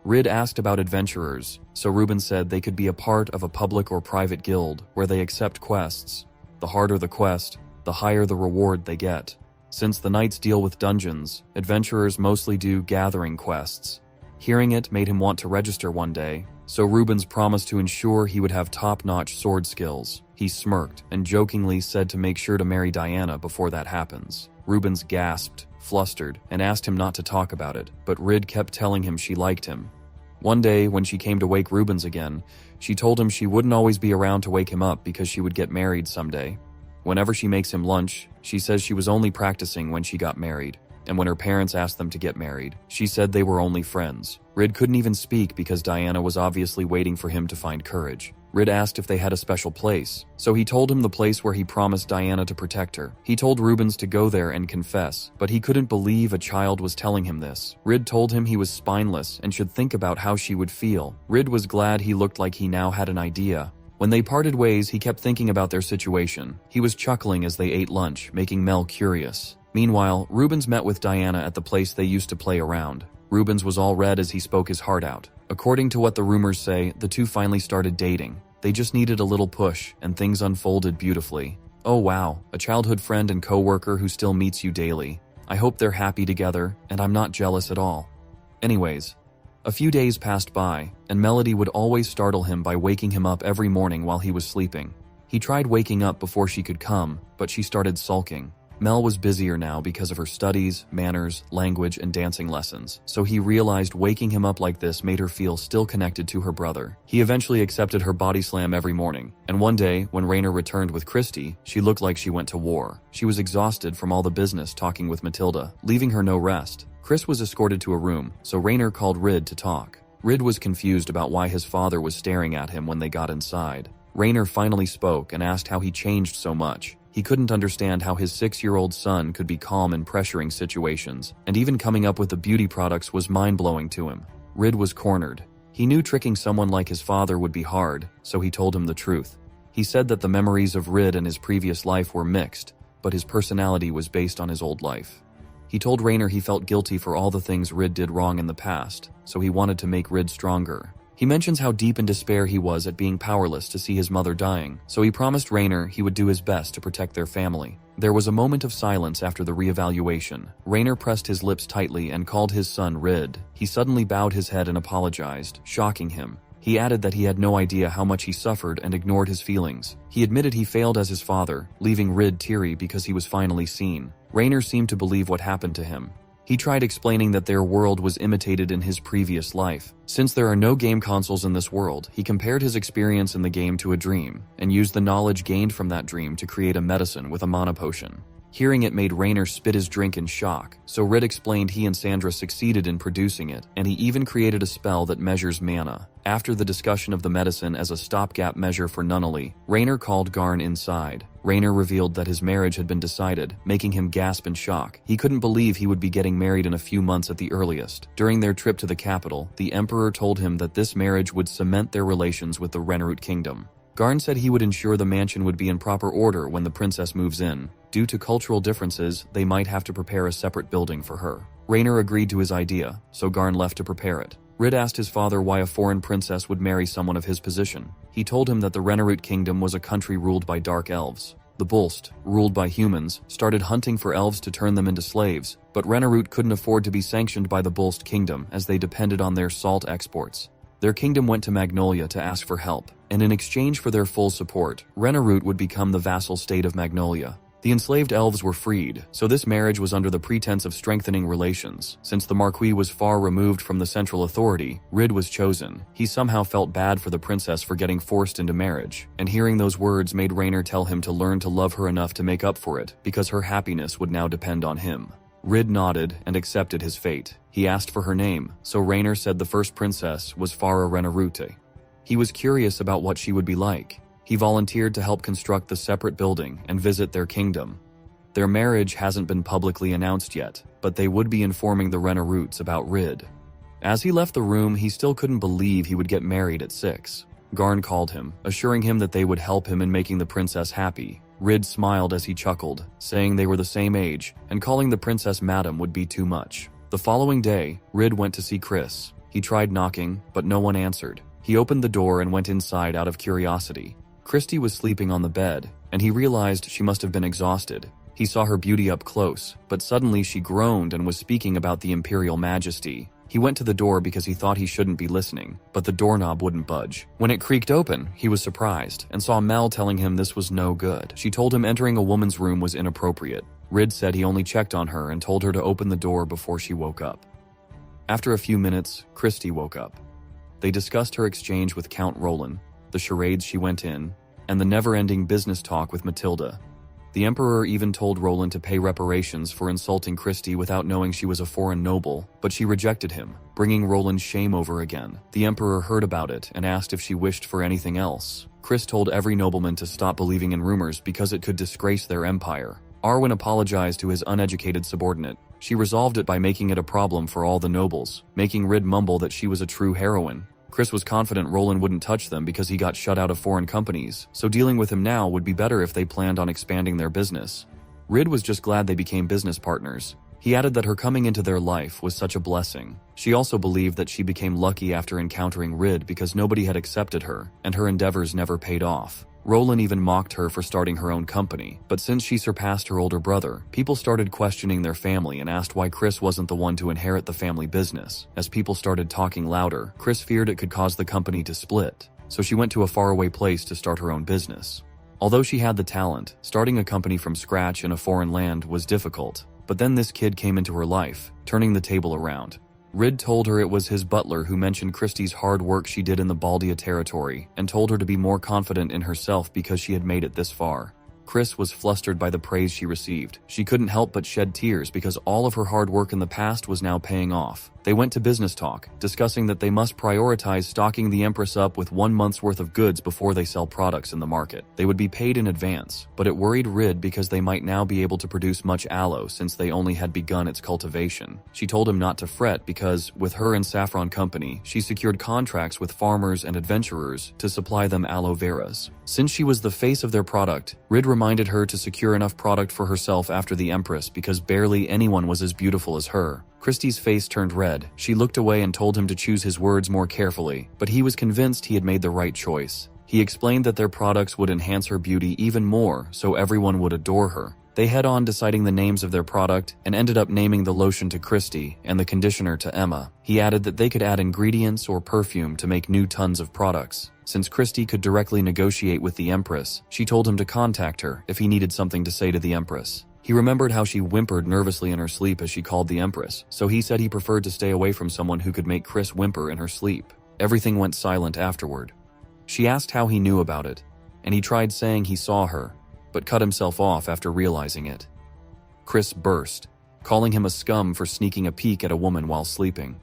Rid asked about adventurers, so Rubens said they could be a part of a public or private guild where they accept quests. The harder the quest, the higher the reward they get. Since the knights deal with dungeons, adventurers mostly do gathering quests. Hearing it made him want to register one day, so Rubens promised to ensure he would have top-notch sword skills. He smirked and jokingly said to make sure to marry Diana before that happens. Rubens gasped, flustered, and asked him not to talk about it, but Rid kept telling him she liked him. One day, when she came to wake Rubens again, she told him she wouldn't always be around to wake him up because she would get married someday. Whenever she makes him lunch, she says she was only practicing when she got married, and when her parents asked them to get married, she said they were only friends. Rid couldn't even speak because Diana was obviously waiting for him to find courage. Rid asked if they had a special place, so he told him the place where he promised Diana to protect her. He told Rubens to go there and confess, but he couldn't believe a child was telling him this. Rid told him he was spineless and should think about how she would feel. Rid was glad he looked like he now had an idea. When they parted ways, he kept thinking about their situation. He was chuckling as they ate lunch, making Mel curious. Meanwhile, Rubens met with Diana at the place they used to play around. Rubens was all red as he spoke his heart out. According to what the rumors say, the two finally started dating. They just needed a little push, and things unfolded beautifully. Oh wow, a childhood friend and co-worker who still meets you daily. I hope they're happy together, and I'm not jealous at all. Anyways, a few days passed by, and Melody would always startle him by waking him up every morning while he was sleeping. He tried waking up before she could come, but she started sulking. Mel was busier now because of her studies, manners, language, and dancing lessons, so he realized waking him up like this made her feel still connected to her brother. He eventually accepted her body slam every morning, and one day, when Rainer returned with Christy, she looked like she went to war. She was exhausted from all the business talking with Matilda, leaving her no rest. Chris was escorted to a room, so Rainer called Rid to talk. Rid was confused about why his father was staring at him when they got inside. Rainer finally spoke and asked how he changed so much. He couldn't understand how his 6-year-old son could be calm in pressuring situations, and even coming up with the beauty products was mind-blowing to him. Rid was cornered. He knew tricking someone like his father would be hard, so he told him the truth. He said that the memories of Rid and his previous life were mixed, but his personality was based on his old life. He told Rainer he felt guilty for all the things Rid did wrong in the past, so he wanted to make Rid stronger. He mentions how deep in despair he was at being powerless to see his mother dying, so he promised Rainer he would do his best to protect their family. There was a moment of silence after the reevaluation. Rainer pressed his lips tightly and called his son Rid. He suddenly bowed his head and apologized, shocking him. He added that he had no idea how much he suffered and ignored his feelings. He admitted he failed as his father, leaving Rid teary because he was finally seen. Rainer seemed to believe what happened to him. He tried explaining that their world was imitated in his previous life. Since there are no game consoles in this world, he compared his experience in the game to a dream, and used the knowledge gained from that dream to create a medicine with a mana potion. Hearing it made Rainer spit his drink in shock, so Rid explained he and Sandra succeeded in producing it, and he even created a spell that measures mana. After the discussion of the medicine as a stopgap measure for Nunnally, Rainer called Garn inside. Rainer revealed that his marriage had been decided, making him gasp in shock. He couldn't believe he would be getting married in a few months at the earliest. During their trip to the capital, the Emperor told him that this marriage would cement their relations with the Renroot Kingdom. Garn said he would ensure the mansion would be in proper order when the princess moves in. Due to cultural differences, they might have to prepare a separate building for her. Rainer agreed to his idea, so Garn left to prepare it. Rid asked his father why a foreign princess would marry someone of his position. He told him that the Reincarnated kingdom was a country ruled by dark elves. The Bolst, ruled by humans, started hunting for elves to turn them into slaves, but Reincarnated couldn't afford to be sanctioned by the Bolst kingdom as they depended on their salt exports. Their kingdom went to Magnolia to ask for help, and in exchange for their full support, Reincarnated would become the vassal state of Magnolia. The enslaved elves were freed, so this marriage was under the pretense of strengthening relations. Since the Marquis was far removed from the central authority, Rid was chosen. He somehow felt bad for the princess for getting forced into marriage, and hearing those words made Rainer tell him to learn to love her enough to make up for it, because her happiness would now depend on him. Rid nodded and accepted his fate. He asked for her name, so Rainer said the first princess was Farah Reincarnated. He was curious about what she would be like. He volunteered to help construct the separate building and visit their kingdom. Their marriage hasn't been publicly announced yet, but they would be informing the Reincarnated about Rid. As he left the room, he still couldn't believe he would get married at 6. Garn called him, assuring him that they would help him in making the princess happy. Rid smiled as he chuckled, saying they were the same age, and calling the princess madam would be too much. The following day, Rid went to see Chris. He tried knocking, but no one answered. He opened the door and went inside out of curiosity. Christy was sleeping on the bed, and he realized she must have been exhausted. He saw her beauty up close, but suddenly she groaned and was speaking about the Imperial Majesty. He went to the door because he thought he shouldn't be listening, but the doorknob wouldn't budge. When it creaked open, he was surprised, and saw Mel telling him this was no good. She told him entering a woman's room was inappropriate. Rid said he only checked on her and told her to open the door before she woke up. After a few minutes, Christy woke up. They discussed her exchange with Count Roland, the charades she went in, and the never-ending business talk with Matilda. The Emperor even told Roland to pay reparations for insulting Christy without knowing she was a foreign noble, but she rejected him, bringing Roland's shame over again. The Emperor heard about it and asked if she wished for anything else. Chris told every nobleman to stop believing in rumors because it could disgrace their empire. Arwen apologized to his uneducated subordinate. She resolved it by making it a problem for all the nobles, making Rid mumble that she was a true heroine. Chris was confident Roland wouldn't touch them because he got shut out of foreign companies, so dealing with him now would be better if they planned on expanding their business. Rid was just glad they became business partners. He added that her coming into their life was such a blessing. She also believed that she became lucky after encountering Rid because nobody had accepted her, and her endeavors never paid off. Roland even mocked her for starting her own company, but since she surpassed her older brother, people started questioning their family and asked why Chris wasn't the one to inherit the family business. As people started talking louder, Chris feared it could cause the company to split, so she went to a faraway place to start her own business. Although she had the talent, starting a company from scratch in a foreign land was difficult, but then this kid came into her life, turning the table around. Rid told her it was his butler who mentioned Christie's hard work she did in the Baldia territory and told her to be more confident in herself because she had made it this far. Chris was flustered by the praise she received. She couldn't help but shed tears because all of her hard work in the past was now paying off. They went to business talk, discussing that they must prioritize stocking the Empress up with 1 month's worth of goods before they sell products in the market. They would be paid in advance, but it worried Rid because they might now be able to produce much aloe since they only had begun its cultivation. She told him not to fret because, with her and Saffron Company, she secured contracts with farmers and adventurers to supply them aloe veras. Since she was the face of their product, Rid reminded her to secure enough product for herself after the Empress because barely anyone was as beautiful as her. Christie's face turned red. She looked away and told him to choose his words more carefully, but he was convinced he had made the right choice. He explained that their products would enhance her beauty even more, so everyone would adore her. They head on deciding the names of their product and ended up naming the lotion to Christie and the conditioner to Emma. He added that they could add ingredients or perfume to make new tons of products. Since Christie could directly negotiate with the Empress, she told him to contact her if he needed something to say to the Empress. He remembered how she whimpered nervously in her sleep as she called the Empress, so he said he preferred to stay away from someone who could make Chris whimper in her sleep. Everything went silent afterward. She asked how he knew about it, and he tried saying he saw her, but cut himself off after realizing it. Chris burst, calling him a scum for sneaking a peek at a woman while sleeping.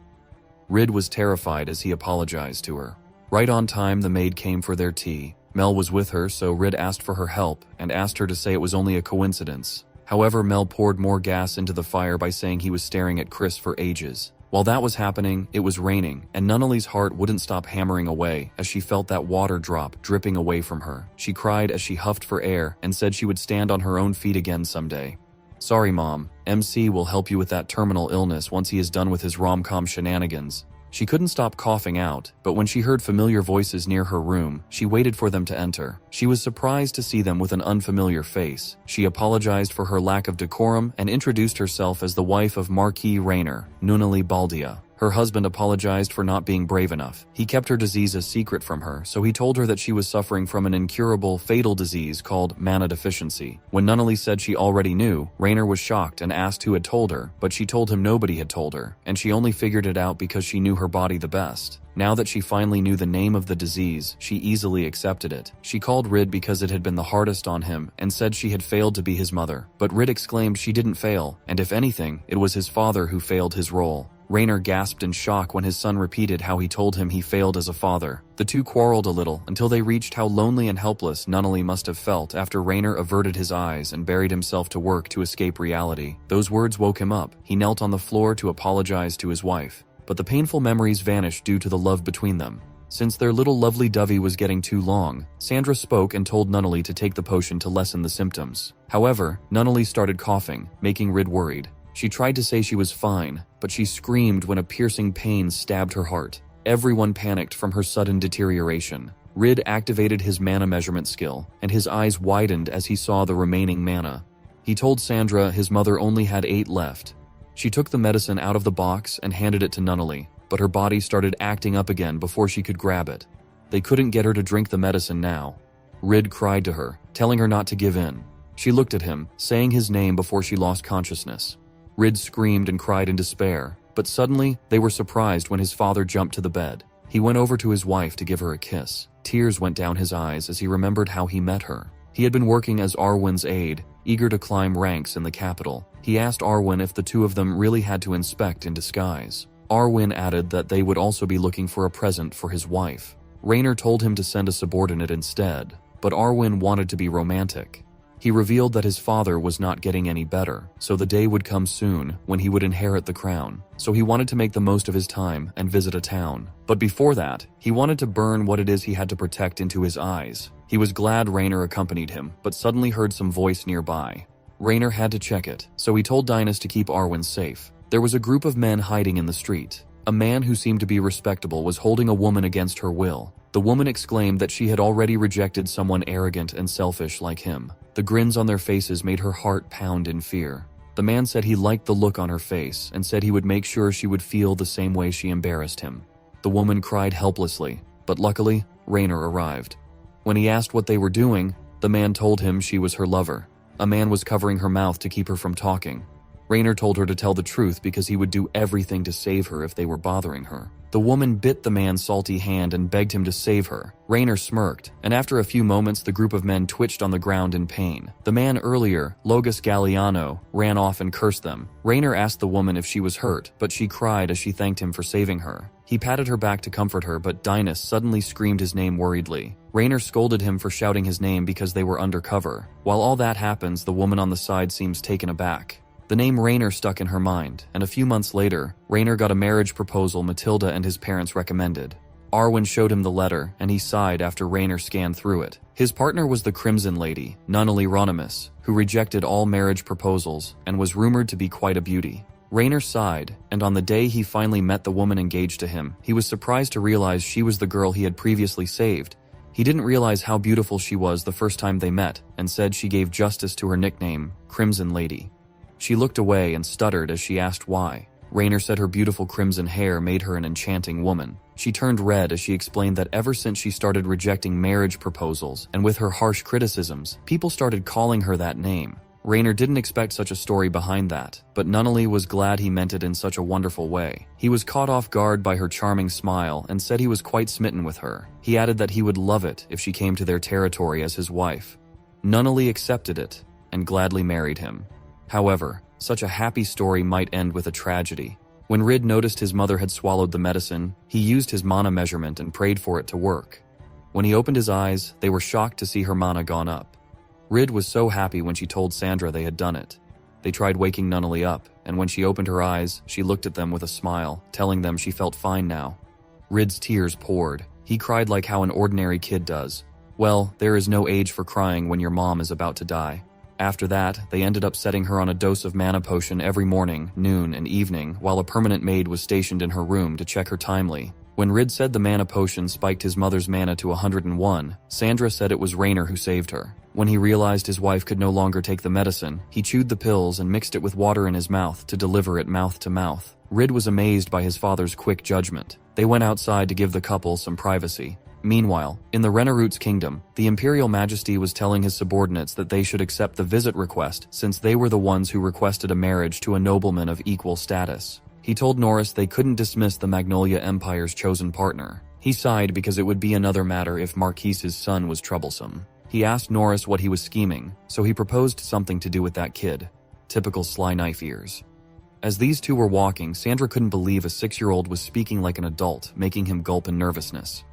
Rid was terrified as he apologized to her. Right on time, the maid came for their tea. Mel was with her, so Rid asked for her help and asked her to say it was only a coincidence. However, Mel poured more gas into the fire by saying he was staring at Chris for ages. While that was happening, it was raining, and Nunnally's heart wouldn't stop hammering away as she felt that water drop dripping away from her. She cried as she huffed for air and said she would stand on her own feet again someday. "Sorry, Mom. MC will help you with that terminal illness once he is done with his rom-com shenanigans," She couldn't stop coughing out, but when she heard familiar voices near her room, she waited for them to enter. She was surprised to see them with an unfamiliar face. She apologized for her lack of decorum and introduced herself as the wife of Marquis Rainer, Nunnally Baldia. Her husband apologized for not being brave enough. He kept her disease a secret from her, so he told her that she was suffering from an incurable, fatal disease called mana deficiency. When Nunnally said she already knew, Rainer was shocked and asked who had told her, but she told him nobody had told her, and she only figured it out because she knew her body the best. Now that she finally knew the name of the disease, she easily accepted it. She called Rid because it had been the hardest on him and said she had failed to be his mother. But Rid exclaimed she didn't fail, and if anything, it was his father who failed his role. Rainer gasped in shock when his son repeated how he told him he failed as a father. The two quarreled a little until they reached how lonely and helpless Nunnally must have felt after Rainer averted his eyes and buried himself to work to escape reality. Those words woke him up. He knelt on the floor to apologize to his wife. But the painful memories vanished due to the love between them. Since their little lovely dovey was getting too long, Sandra spoke and told Nunnally to take the potion to lessen the symptoms. However, Nunnally started coughing, making Rid worried. She tried to say she was fine, but she screamed when a piercing pain stabbed her heart. Everyone panicked from her sudden deterioration. Rid activated his mana measurement skill, and his eyes widened as he saw the remaining mana. He told Sandra his mother only had 8 left. She took the medicine out of the box and handed it to Nunnally, but her body started acting up again before she could grab it. They couldn't get her to drink the medicine now. Rid cried to her, telling her not to give in. She looked at him, saying his name before she lost consciousness. Rid screamed and cried in despair, but suddenly they were surprised when his father jumped to the bed. He went over to his wife to give her a kiss. Tears went down his eyes as he remembered how he met her. He had been working as Arwen's aide, eager to climb ranks in the capital. He asked Arwen if the two of them really had to inspect in disguise. Arwen added that they would also be looking for a present for his wife. Rainer told him to send a subordinate instead, but Arwen wanted to be romantic. He revealed that his father was not getting any better, so the day would come soon when he would inherit the crown. So he wanted to make the most of his time and visit a town. But before that, he wanted to burn what it is he had to protect into his eyes. He was glad Rainer accompanied him, but suddenly heard some voice nearby. Rainer had to check it, so he told Dinas to keep Arwen safe. There was a group of men hiding in the street. A man who seemed to be respectable was holding a woman against her will. The woman exclaimed that she had already rejected someone arrogant and selfish like him. The grins on their faces made her heart pound in fear. The man said he liked the look on her face and said he would make sure she would feel the same way she embarrassed him. The woman cried helplessly, but luckily, Rainer arrived. When he asked what they were doing, the man told him she was her lover. A man was covering her mouth to keep her from talking. Rainer told her to tell the truth because he would do everything to save her if they were bothering her. The woman bit the man's salty hand and begged him to save her. Rainer smirked, and after a few moments the group of men twitched on the ground in pain. The man earlier, Logus Galliano, ran off and cursed them. Rainer asked the woman if she was hurt, but she cried as she thanked him for saving her. He patted her back to comfort her, but Dinas suddenly screamed his name worriedly. Rainer scolded him for shouting his name because they were undercover. While all that happens, the woman on the side seems taken aback. The name Rainer stuck in her mind, and a few months later, Rainer got a marriage proposal Matilda and his parents recommended. Arwen showed him the letter, and he sighed after Rainer scanned through it. His partner was the Crimson Lady, Nunnally Ronimus, who rejected all marriage proposals and was rumored to be quite a beauty. Rainer sighed, and on the day he finally met the woman engaged to him, he was surprised to realize she was the girl he had previously saved. He didn't realize how beautiful she was the first time they met, and said she gave justice to her nickname, Crimson Lady. She looked away and stuttered as she asked why. Rainer said her beautiful crimson hair made her an enchanting woman. She turned red as she explained that ever since she started rejecting marriage proposals and with her harsh criticisms, people started calling her that name. Rainer didn't expect such a story behind that, but Nunnally was glad he meant it in such a wonderful way. He was caught off guard by her charming smile and said he was quite smitten with her. He added that he would love it if she came to their territory as his wife. Nunnally accepted it and gladly married him. However, such a happy story might end with a tragedy. When Rid noticed his mother had swallowed the medicine, he used his mana measurement and prayed for it to work. When he opened his eyes, they were shocked to see her mana gone up. Rid was so happy when she told Sandra they had done it. They tried waking Nunnally up, and when she opened her eyes, she looked at them with a smile, telling them she felt fine now. Rid's tears poured. He cried like how an ordinary kid does. Well, there is no age for crying when your mom is about to die. After that, they ended up setting her on a dose of mana potion every morning, noon, and evening, while a permanent maid was stationed in her room to check her timely. When Rid said the mana potion spiked his mother's mana to 101, Sandra said it was Rainer who saved her. When he realized his wife could no longer take the medicine, he chewed the pills and mixed it with water in his mouth to deliver it mouth to mouth. Rid was amazed by his father's quick judgment. They went outside to give the couple some privacy. Meanwhile, in the Renaroot's kingdom, the Imperial Majesty was telling his subordinates that they should accept the visit request since they were the ones who requested a marriage to a nobleman of equal status. He told Norris they couldn't dismiss the Magnolia Empire's chosen partner. He sighed because it would be another matter if Marquise's son was troublesome. He asked Norris what he was scheming, so he proposed something to do with that kid. Typical sly knife ears. As these two were walking, Sandra couldn't believe a 6-year-old was speaking like an adult, making him gulp in nervousness.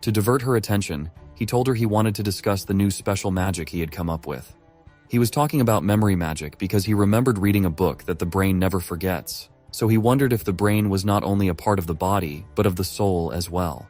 To divert her attention, he told her he wanted to discuss the new special magic he had come up with. He was talking about memory magic because he remembered reading a book that the brain never forgets. So he wondered if the brain was not only a part of the body, but of the soul as well.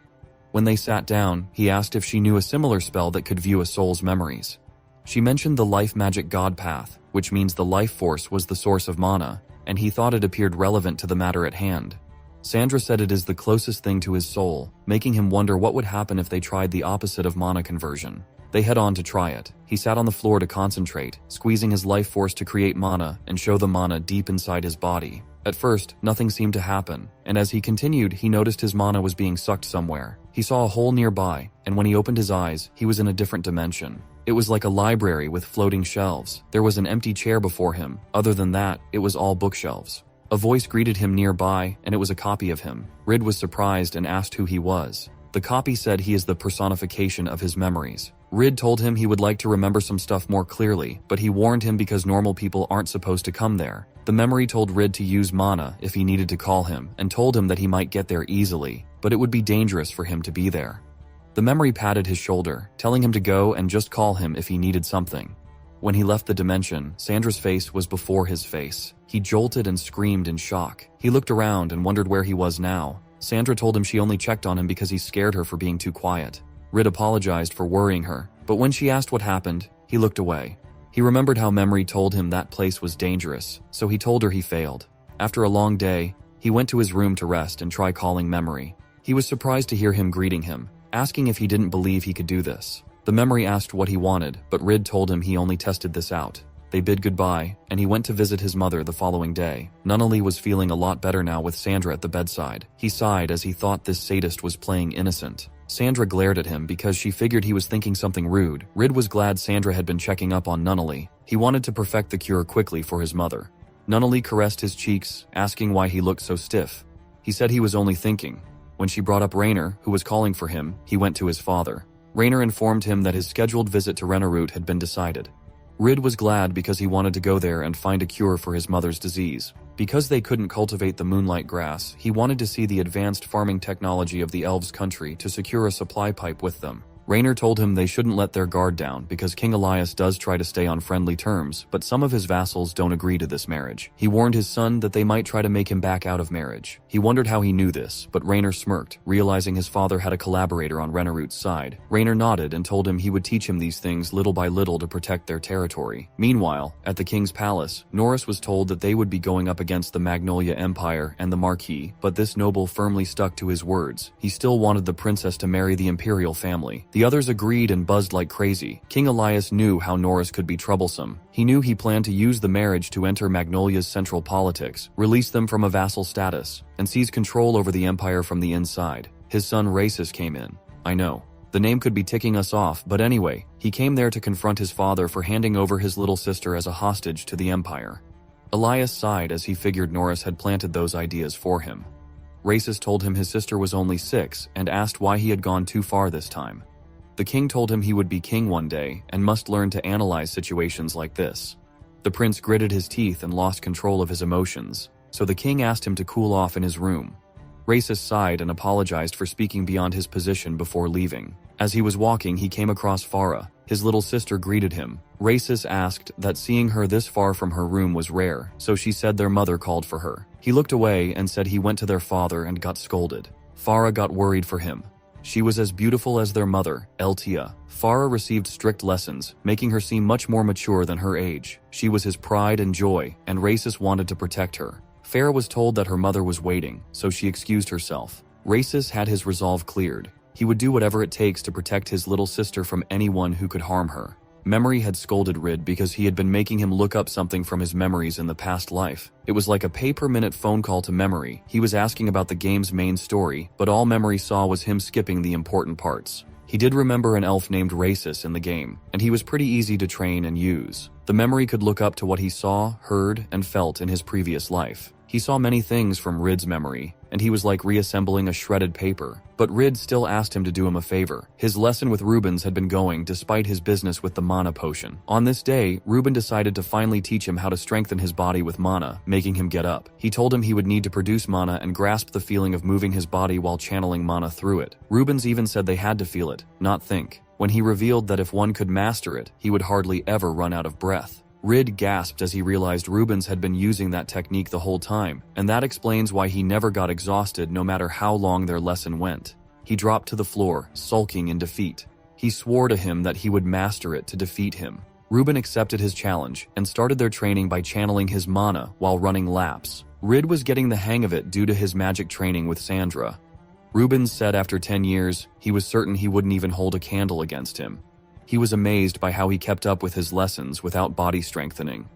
When they sat down, he asked if she knew a similar spell that could view a soul's memories. She mentioned the life magic god path, which means the life force was the source of mana, and he thought it appeared relevant to the matter at hand. Sandra said it is the closest thing to his soul, making him wonder what would happen if they tried the opposite of mana conversion. They head on to try it. He sat on the floor to concentrate, squeezing his life force to create mana and show the mana deep inside his body. At first, nothing seemed to happen, and as he continued, he noticed his mana was being sucked somewhere. He saw a hole nearby, and when he opened his eyes, he was in a different dimension. It was like a library with floating shelves. There was an empty chair before him. Other than that, it was all bookshelves. A voice greeted him nearby, and it was a copy of him. Rid was surprised and asked who he was. The copy said he is the personification of his memories. Rid told him he would like to remember some stuff more clearly, but he warned him because normal people aren't supposed to come there. The memory told Rid to use mana if he needed to call him, and told him that he might get there easily, but it would be dangerous for him to be there. The memory patted his shoulder, telling him to go and just call him if he needed something. When he left the dimension, Sandra's face was before his face. He jolted and screamed in shock. He looked around and wondered where he was now. Sandra told him she only checked on him because he scared her for being too quiet. Rid apologized for worrying her, but when she asked what happened, he looked away. He remembered how memory told him that place was dangerous, so he told her he failed. After a long day, he went to his room to rest and try calling memory. He was surprised to hear him greeting him, asking if he didn't believe he could do this. The memory asked what he wanted, but Rid told him he only tested this out. They bid goodbye, and he went to visit his mother the following day. Nunnally was feeling a lot better now with Sandra at the bedside. He sighed as he thought this sadist was playing innocent. Sandra glared at him because she figured he was thinking something rude. Rid was glad Sandra had been checking up on Nunnally. He wanted to perfect the cure quickly for his mother. Nunnally caressed his cheeks, asking why he looked so stiff. He said he was only thinking. When she brought up Rainer, who was calling for him, he went to his father. Rainer informed him that his scheduled visit to Renaroot had been decided. Rid was glad because he wanted to go there and find a cure for his mother's disease. Because they couldn't cultivate the moonlight grass, he wanted to see the advanced farming technology of the elves' country to secure a supply pipe with them. Rainer told him they shouldn't let their guard down because King Elias does try to stay on friendly terms, but some of his vassals don't agree to this marriage. He warned his son that they might try to make him back out of marriage. He wondered how he knew this, but Rainer smirked, realizing his father had a collaborator on Renaroot's side. Rainer nodded and told him he would teach him these things little by little to protect their territory. Meanwhile, at the king's palace, Norris was told that they would be going up against the Magnolia Empire and the Marquis, but this noble firmly stuck to his words. He still wanted the princess to marry the imperial family. The others agreed and buzzed like crazy. King Elias knew how Norris could be troublesome. He knew he planned to use the marriage to enter Magnolia's central politics, release them from a vassal status, and seize control over the empire from the inside. His son Raisis came in. I know. The name could be ticking us off, but anyway, he came there to confront his father for handing over his little sister as a hostage to the empire. Elias sighed as he figured Norris had planted those ideas for him. Raisis told him his sister was only 6 and asked why he had gone too far this time. The king told him he would be king one day and must learn to analyze situations like this. The prince gritted his teeth and lost control of his emotions, so the king asked him to cool off in his room. Raisis sighed and apologized for speaking beyond his position before leaving. As he was walking, he came across Farah. His little sister greeted him. Raisis asked that seeing her this far from her room was rare, so she said their mother called for her. He looked away and said he went to their father and got scolded. Farah got worried for him. She was as beautiful as their mother, Eltia. Farah received strict lessons, making her seem much more mature than her age. She was his pride and joy, and Racis wanted to protect her. Farah was told that her mother was waiting, so she excused herself. Racis had his resolve cleared. He would do whatever it takes to protect his little sister from anyone who could harm her. Memory had scolded Rid because he had been making him look up something from his memories in the past life. It was like a pay-per-minute phone call to Memory. He was asking about the game's main story, but all Memory saw was him skipping the important parts. He did remember an elf named Racis in the game, and he was pretty easy to train and use. The Memory could look up to what he saw, heard, and felt in his previous life. He saw many things from Rid's memory, and he was like reassembling a shredded paper. But Rid still asked him to do him a favor. His lesson with Rubens had been going despite his business with the mana potion. On this day, Ruben decided to finally teach him how to strengthen his body with mana, making him get up. He told him he would need to produce mana and grasp the feeling of moving his body while channeling mana through it. Rubens even said they had to feel it, not think. When he revealed that if one could master it, he would hardly ever run out of breath. Rid gasped as he realized Rubens had been using that technique the whole time, and that explains why he never got exhausted no matter how long their lesson went. He dropped to the floor, sulking in defeat. He swore to him that he would master it to defeat him. Ruben accepted his challenge and started their training by channeling his mana while running laps. Rid was getting the hang of it due to his magic training with Sandra. Rubens said after 10 years, he was certain he wouldn't even hold a candle against him. He was amazed by how he kept up with his lessons without body strengthening.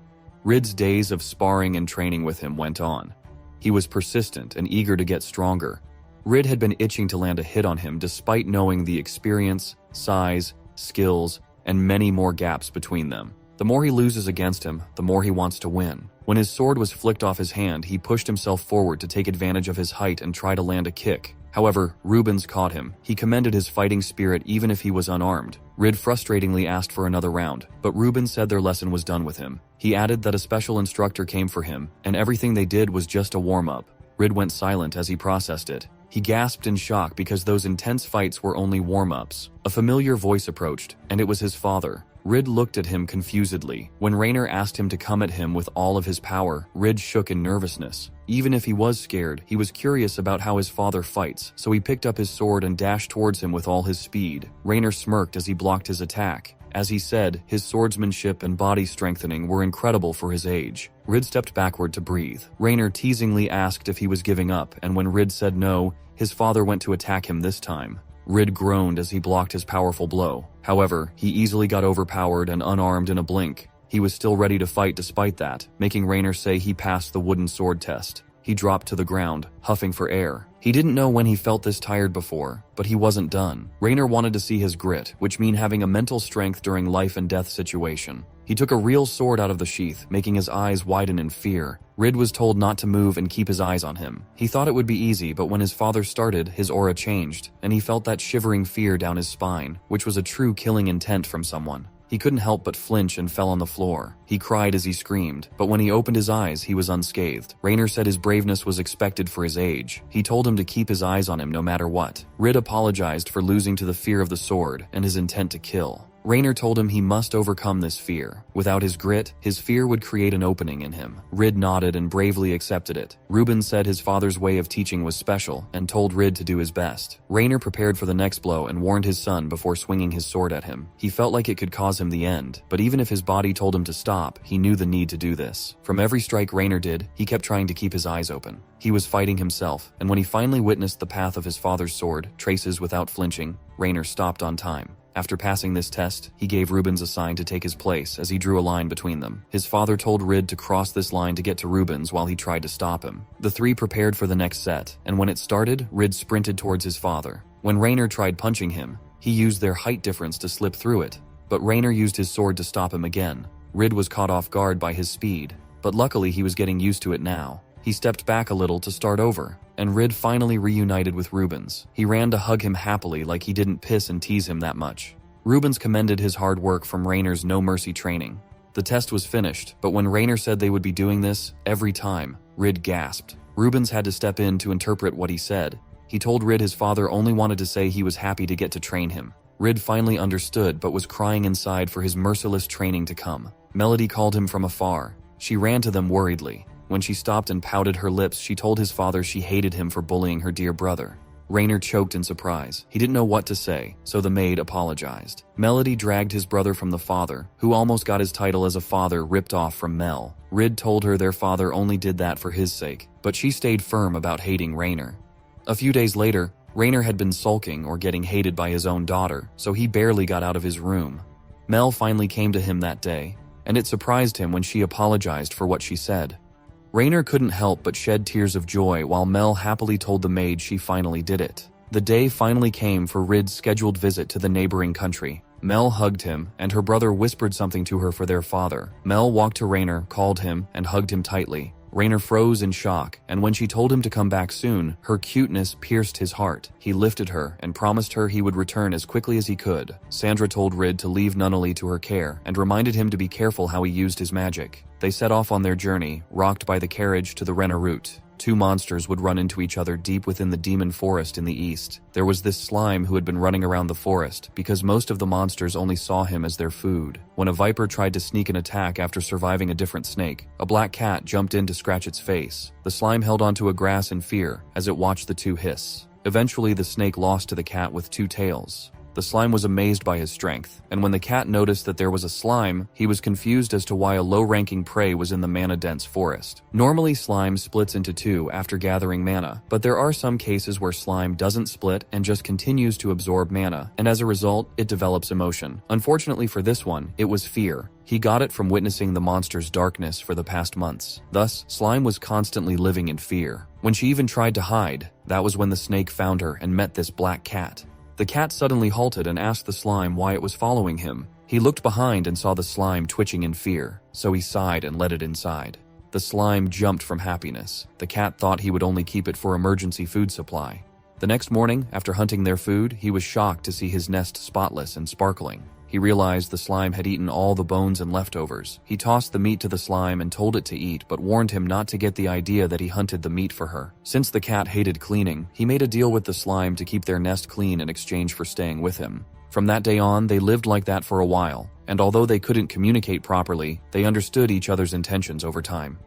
Rid's days of sparring and training with him went on. He was persistent and eager to get stronger. Rid had been itching to land a hit on him despite knowing the experience, size, skills, and many more gaps between them. The more he loses against him, the more he wants to win. When his sword was flicked off his hand, he pushed himself forward to take advantage of his height and try to land a kick. However, Rubens caught him. He commended his fighting spirit even if he was unarmed. Rid frustratingly asked for another round, but Rubens said their lesson was done with him. He added that a special instructor came for him, and everything they did was just a warm-up. Rid went silent as he processed it. He gasped in shock because those intense fights were only warm-ups. A familiar voice approached, and it was his father. Rid looked at him confusedly. When Rainer asked him to come at him with all of his power, Rid shook in nervousness. Even if he was scared, he was curious about how his father fights, so he picked up his sword and dashed towards him with all his speed. Rainer smirked as he blocked his attack. As he said, his swordsmanship and body strengthening were incredible for his age. Rid stepped backward to breathe. Rainer teasingly asked if he was giving up, and when Rid said no, his father went to attack him this time. Rid groaned as he blocked his powerful blow. However, he easily got overpowered and unarmed in a blink. He was still ready to fight despite that, making Rainer say he passed the wooden sword test. He dropped to the ground, huffing for air. He didn't know when he felt this tired before, but he wasn't done. Rainer wanted to see his grit, which meant having a mental strength during life and death situation. He took a real sword out of the sheath, making his eyes widen in fear. Rid was told not to move and keep his eyes on him. He thought it would be easy, but when his father started, his aura changed, and he felt that shivering fear down his spine, which was a true killing intent from someone. He couldn't help but flinch and fell on the floor. He cried as he screamed, but when he opened his eyes, he was unscathed. Rainer said his braveness was expected for his age. He told him to keep his eyes on him no matter what. Rid apologized for losing to the fear of the sword and his intent to kill. Rainer told him he must overcome this fear. Without his grit, his fear would create an opening in him. Rid nodded and bravely accepted it. Ruben said his father's way of teaching was special and told Rid to do his best. Rainer prepared for the next blow and warned his son before swinging his sword at him. He felt like it could cause him the end, but even if his body told him to stop, he knew the need to do this. From every strike Rainer did, he kept trying to keep his eyes open. He was fighting himself, and when he finally witnessed the path of his father's sword, traces without flinching, Rainer stopped on time. After passing this test, he gave Rubens a sign to take his place as he drew a line between them. His father told Rid to cross this line to get to Rubens while he tried to stop him. The three prepared for the next set, and when it started, Rid sprinted towards his father. When Rainer tried punching him, he used their height difference to slip through it, but Rainer used his sword to stop him again. Rid was caught off guard by his speed, but luckily he was getting used to it now. He stepped back a little to start over, and Rid finally reunited with Rubens. He ran to hug him happily like he didn't piss and tease him that much. Rubens commended his hard work from Rainer's no-mercy training. The test was finished, but when Rainer said they would be doing this every time, Rid gasped. Rubens had to step in to interpret what he said. He told Rid his father only wanted to say he was happy to get to train him. Rid finally understood but was crying inside for his merciless training to come. Melody called him from afar. She ran to them worriedly. When she stopped and pouted her lips, she told his father she hated him for bullying her dear brother. Rainer choked in surprise. He didn't know what to say, so the maid apologized. Melody dragged his brother from the father, who almost got his title as a father ripped off from Mel. Rid told her their father only did that for his sake, but she stayed firm about hating Rainer. A few days later, Rainer had been sulking or getting hated by his own daughter, so he barely got out of his room. Mel finally came to him that day, and it surprised him when she apologized for what she said. Rainer couldn't help but shed tears of joy while Mel happily told the maid she finally did it. The day finally came for Rid's scheduled visit to the neighboring country. Mel hugged him, and her brother whispered something to her for their father. Mel walked to Rainer, called him, and hugged him tightly. Rainer froze in shock, and when she told him to come back soon, her cuteness pierced his heart. He lifted her and promised her he would return as quickly as he could. Sandra told Rid to leave Nunnally to her care and reminded him to be careful how he used his magic. They set off on their journey, rocked by the carriage to the Renna route. Two monsters would run into each other deep within the demon forest in the east. There was this slime who had been running around the forest because most of the monsters only saw him as their food. When a viper tried to sneak an attack after surviving a different snake, a black cat jumped in to scratch its face. The slime held onto a grass in fear as it watched the two hiss. Eventually, the snake lost to the cat with two tails. The slime was amazed by his strength, and when the cat noticed that there was a slime, he was confused as to why a low-ranking prey was in the mana-dense forest. Normally, slime splits into two after gathering mana, but there are some cases where slime doesn't split and just continues to absorb mana, and as a result, it develops emotion. Unfortunately for this one, it was fear. He got it from witnessing the monster's darkness for the past months. Thus, Slime was constantly living in fear. When she even tried to hide, that was when the snake found her and met this black cat. The cat suddenly halted and asked the slime why it was following him. He looked behind and saw the slime twitching in fear, so he sighed and let it inside. The slime jumped from happiness. The cat thought he would only keep it for emergency food supply. The next morning, after hunting their food, he was shocked to see his nest spotless and sparkling. He realized the slime had eaten all the bones and leftovers. He tossed the meat to the slime and told it to eat, but warned him not to get the idea that he hunted the meat for her. Since the cat hated cleaning, he made a deal with the slime to keep their nest clean in exchange for staying with him. From that day on, they lived like that for a while, and although they couldn't communicate properly, they understood each other's intentions over time.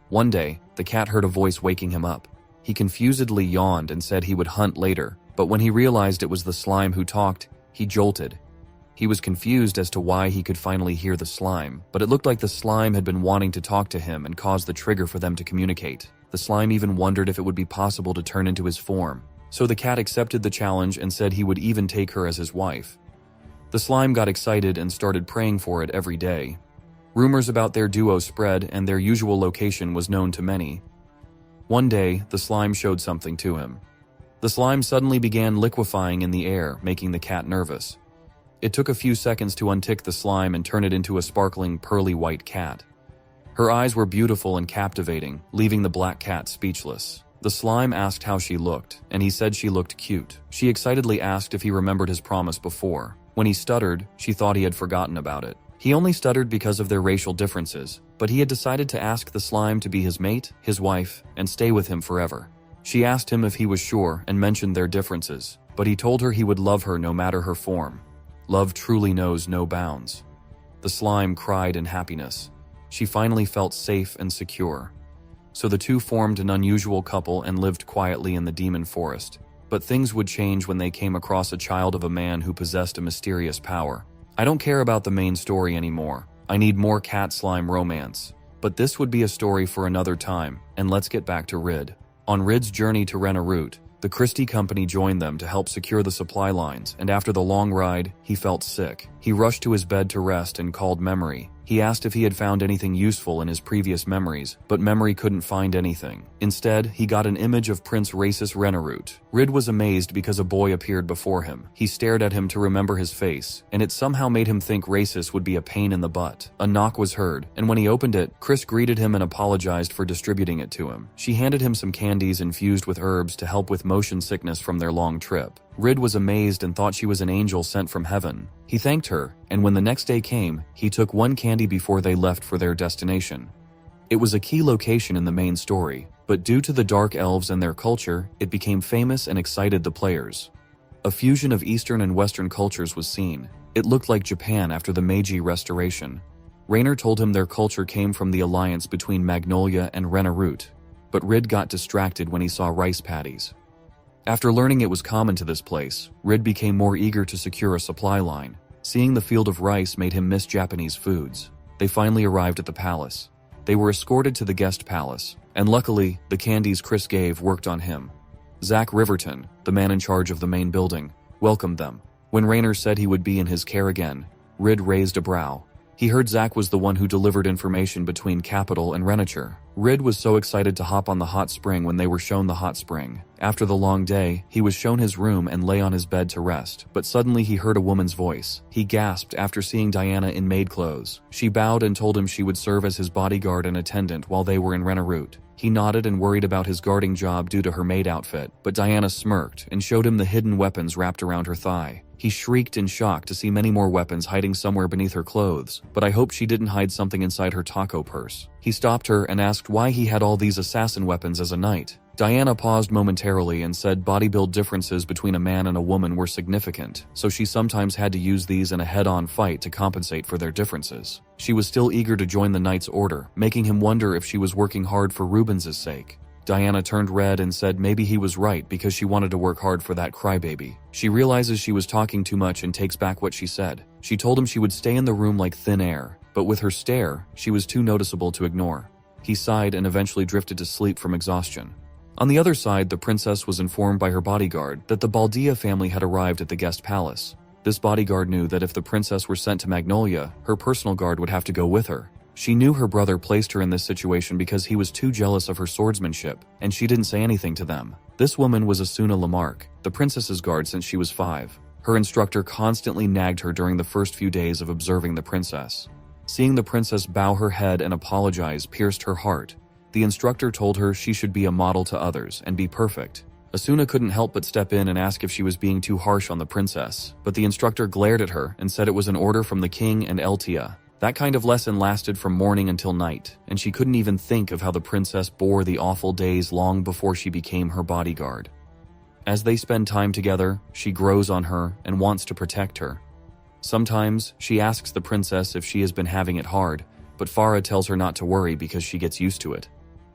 One day, the cat heard a voice waking him up. He confusedly yawned and said he would hunt later, but when he realized it was the slime who talked, he jolted. He was confused as to why he could finally hear the slime, but it looked like the slime had been wanting to talk to him and caused the trigger for them to communicate. The slime even wondered if it would be possible to turn into his form, so the cat accepted the challenge and said he would even take her as his wife. The slime got excited and started praying for it every day. Rumors about their duo spread, and their usual location was known to many. One day, the slime showed something to him. The slime suddenly began liquefying in the air, making the cat nervous. It took a few seconds to untick the slime and turn it into a sparkling, pearly white cat. Her eyes were beautiful and captivating, leaving the black cat speechless. The slime asked how she looked, and he said she looked cute. She excitedly asked if he remembered his promise before. When he stuttered, she thought he had forgotten about it. He only stuttered because of their racial differences, but he had decided to ask the slime to be his mate, his wife, and stay with him forever. She asked him if he was sure and mentioned their differences, but he told her he would love her no matter her form. Love truly knows no bounds. The slime cried in happiness. She finally felt safe and secure. So the two formed an unusual couple and lived quietly in the demon forest. But things would change when they came across a child of a man who possessed a mysterious power. I don't care about the main story anymore. I need more cat slime romance. But this would be a story for another time, and let's get back to Rid. On Rid's journey to Renna route, the Christie Company joined them to help secure the supply lines, and after the long ride, he felt sick. He rushed to his bed to rest and called Memory. He asked if he had found anything useful in his previous memories, but Memory couldn't find anything. Instead, he got an image of Prince Racis Renarut. Rid was amazed because a boy appeared before him. He stared at him to remember his face, and it somehow made him think Racis would be a pain in the butt. A knock was heard, and when he opened it, Chris greeted him and apologized for distributing it to him. She handed him some candies infused with herbs to help with motion sickness from their long trip. Rid was amazed and thought she was an angel sent from heaven. He thanked her, and when the next day came, he took one candy before they left for their destination. It was a key location in the main story, but due to the Dark Elves and their culture, it became famous and excited the players. A fusion of Eastern and Western cultures was seen. It looked like Japan after the Meiji Restoration. Rainer told him their culture came from the alliance between Magnolia and Renarut, but Rid got distracted when he saw rice paddies. After learning it was common to this place, Rid became more eager to secure a supply line. Seeing the field of rice made him miss Japanese foods. They finally arrived at the palace. They were escorted to the guest palace, and luckily, the candies Chris gave worked on him. Zach Riverton, the man in charge of the main building, welcomed them. When Rainer said he would be in his care again, Rid raised a brow. He heard Zach was the one who delivered information between Capital and Renature. Rid was so excited to hop on the hot spring when they were shown the hot spring. After the long day, he was shown his room and lay on his bed to rest, but suddenly he heard a woman's voice. He gasped after seeing Diana in maid clothes. She bowed and told him she would serve as his bodyguard and attendant while they were in Renaroot. He nodded and worried about his guarding job due to her maid outfit, but Diana smirked and showed him the hidden weapons wrapped around her thigh. He shrieked in shock to see many more weapons hiding somewhere beneath her clothes, but I hoped she didn't hide something inside her taco purse. He stopped her and asked why he had all these assassin weapons as a knight. Diana paused momentarily and said bodybuild differences between a man and a woman were significant, so she sometimes had to use these in a head-on fight to compensate for their differences. She was still eager to join the knight's order, making him wonder if she was working hard for Rubens's sake. Diana turned red and said maybe he was right because she wanted to work hard for that crybaby. She realizes she was talking too much and takes back what she said. She told him she would stay in the room like thin air, but with her stare, she was too noticeable to ignore. He sighed and eventually drifted to sleep from exhaustion. On the other side, the princess was informed by her bodyguard that the Baldia family had arrived at the guest palace. This bodyguard knew that if the princess were sent to Magnolia, her personal guard would have to go with her. She knew her brother placed her in this situation because he was too jealous of her swordsmanship, and she didn't say anything to them. This woman was Asuna Lamarck, the princess's guard since she was 5. Her instructor constantly nagged her during the first few days of observing the princess. Seeing the princess bow her head and apologize pierced her heart. The instructor told her she should be a model to others and be perfect. Asuna couldn't help but step in and ask if she was being too harsh on the princess, but the instructor glared at her and said it was an order from the king and Eltia. That kind of lesson lasted from morning until night, and she couldn't even think of how the princess bore the awful days long before she became her bodyguard. As they spend time together, she grows on her and wants to protect her. Sometimes, she asks the princess if she has been having it hard, but Farah tells her not to worry because she gets used to it.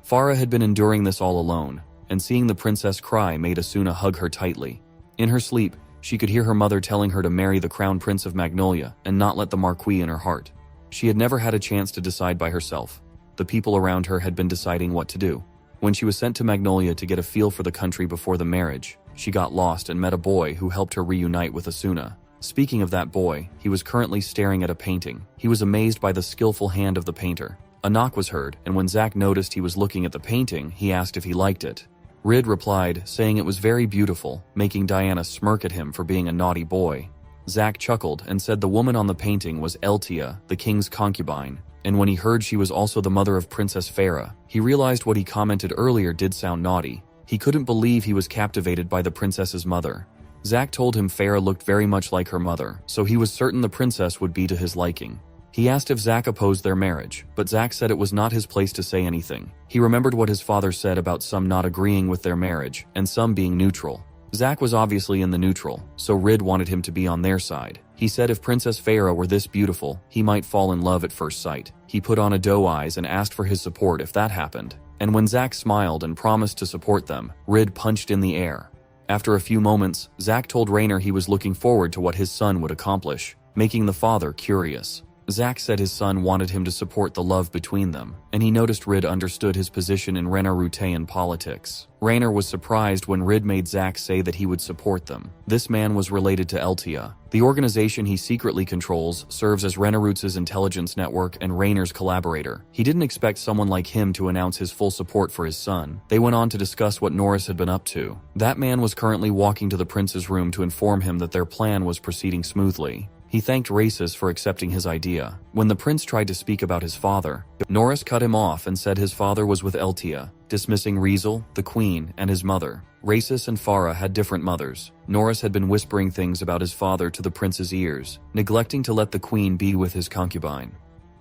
Farah had been enduring this all alone, and seeing the princess cry made Asuna hug her tightly. In her sleep, she could hear her mother telling her to marry the crown prince of Magnolia and not let the marquis in her heart. She had never had a chance to decide by herself. The people around her had been deciding what to do. When she was sent to Magnolia to get a feel for the country before the marriage, she got lost and met a boy who helped her reunite with Asuna. Speaking of that boy, he was currently staring at a painting. He was amazed by the skillful hand of the painter. A knock was heard, and when Zach noticed he was looking at the painting, he asked if he liked it. Rid replied, saying it was very beautiful, making Diana smirk at him for being a naughty boy. Zach chuckled and said the woman on the painting was Eltia, the king's concubine, and when he heard she was also the mother of Princess Farah, he realized what he commented earlier did sound naughty. He couldn't believe he was captivated by the princess's mother. Zach told him Farah looked very much like her mother, so he was certain the princess would be to his liking. He asked if Zach opposed their marriage, but Zach said it was not his place to say anything. He remembered what his father said about some not agreeing with their marriage, and some being neutral. Zach was obviously in the neutral, so Rid wanted him to be on their side. He said if Princess Farah were this beautiful, he might fall in love at first sight. He put on a doe eyes and asked for his support if that happened. And when Zach smiled and promised to support them, Rid punched in the air. After a few moments, Zach told Rainer he was looking forward to what his son would accomplish, making the father curious. Zach said his son wanted him to support the love between them, and he noticed Rid understood his position in Renarutean politics. Rainer was surprised when Rid made Zach say that he would support them. This man was related to Eltia. The organization he secretly controls serves as Renarute's intelligence network and Rainer's collaborator. He didn't expect someone like him to announce his full support for his son. They went on to discuss what Norris had been up to. That man was currently walking to the prince's room to inform him that their plan was proceeding smoothly. He thanked Races for accepting his idea. When the prince tried to speak about his father, Norris cut him off and said his father was with Eltia, dismissing Riesel, the queen, and his mother. Races and Farah had different mothers. Norris had been whispering things about his father to the prince's ears, neglecting to let the queen be with his concubine.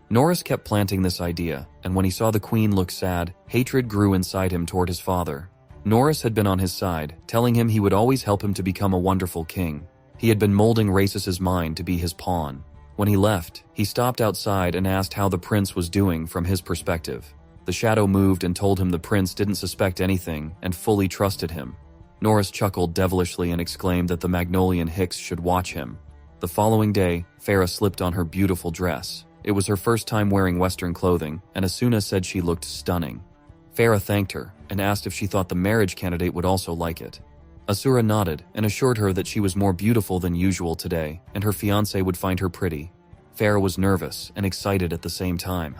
Norris kept planting this idea, and when he saw the queen look sad, hatred grew inside him toward his father. Norris had been on his side, telling him he would always help him to become a wonderful king. He had been molding Races' mind to be his pawn. When he left, he stopped outside and asked how the prince was doing from his perspective. The shadow moved and told him the prince didn't suspect anything and fully trusted him. Norris chuckled devilishly and exclaimed that the Magnolian Hicks should watch him. The following day, Farah slipped on her beautiful dress. It was her first time wearing Western clothing, and Asuna said she looked stunning. Farah thanked her and asked if she thought the marriage candidate would also like it. Asura nodded and assured her that she was more beautiful than usual today, and her fiancé would find her pretty. Farah was nervous and excited at the same time.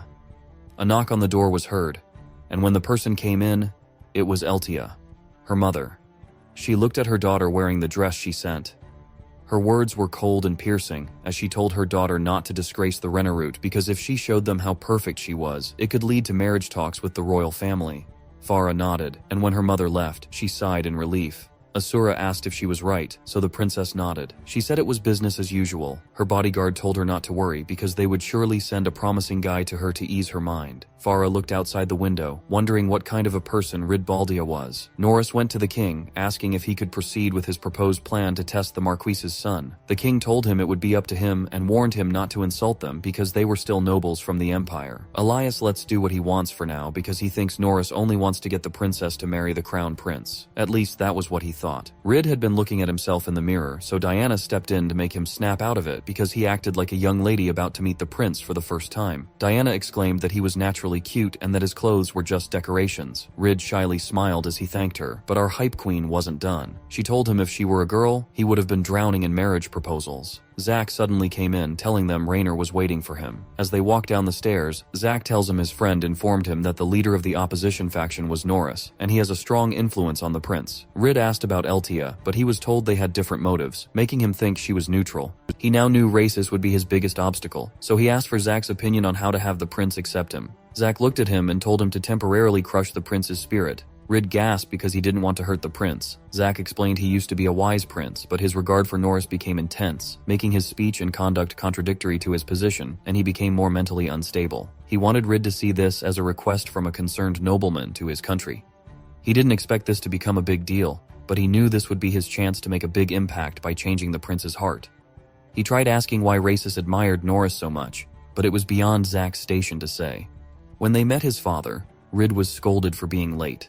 A knock on the door was heard, and when the person came in, it was Eltia, her mother. She looked at her daughter wearing the dress she sent. Her words were cold and piercing as she told her daughter not to disgrace the Renorut because if she showed them how perfect she was, it could lead to marriage talks with the royal family. Farah nodded, and when her mother left, she sighed in relief. Asura asked if she was right, so the princess nodded. She said it was business as usual. Her bodyguard told her not to worry because they would surely send a promising guy to her to ease her mind. Farah looked outside the window, wondering what kind of a person Ridbaldia was. Norris went to the king, asking if he could proceed with his proposed plan to test the Marquise's son. The king told him it would be up to him and warned him not to insult them because they were still nobles from the empire. Elias lets do what he wants for now because he thinks Norris only wants to get the princess to marry the crown prince. At least that was what he thought. Rid had been looking at himself in the mirror, so Diana stepped in to make him snap out of it because he acted like a young lady about to meet the prince for the first time. Diana exclaimed that he was naturally cute and that his clothes were just decorations. Rid shyly smiled as he thanked her, but our hype queen wasn't done. She told him if she were a girl, he would have been drowning in marriage proposals. Zach suddenly came in, telling them Rainer was waiting for him. As they walked down the stairs, Zach tells him his friend informed him that the leader of the opposition faction was Norris, and he has a strong influence on the prince. Rid asked about Eltia, but he was told they had different motives, making him think she was neutral. He now knew racist would be his biggest obstacle, so he asked for Zach's opinion on how to have the prince accept him. Zach looked at him and told him to temporarily crush the prince's spirit. Rid gasped because he didn't want to hurt the prince. Zach explained he used to be a wise prince, but his regard for Norris became intense, making his speech and conduct contradictory to his position, and he became more mentally unstable. He wanted Rid to see this as a request from a concerned nobleman to his country. He didn't expect this to become a big deal, but he knew this would be his chance to make a big impact by changing the prince's heart. He tried asking why Races admired Norris so much, but it was beyond Zach's station to say. When they met his father, Rid was scolded for being late.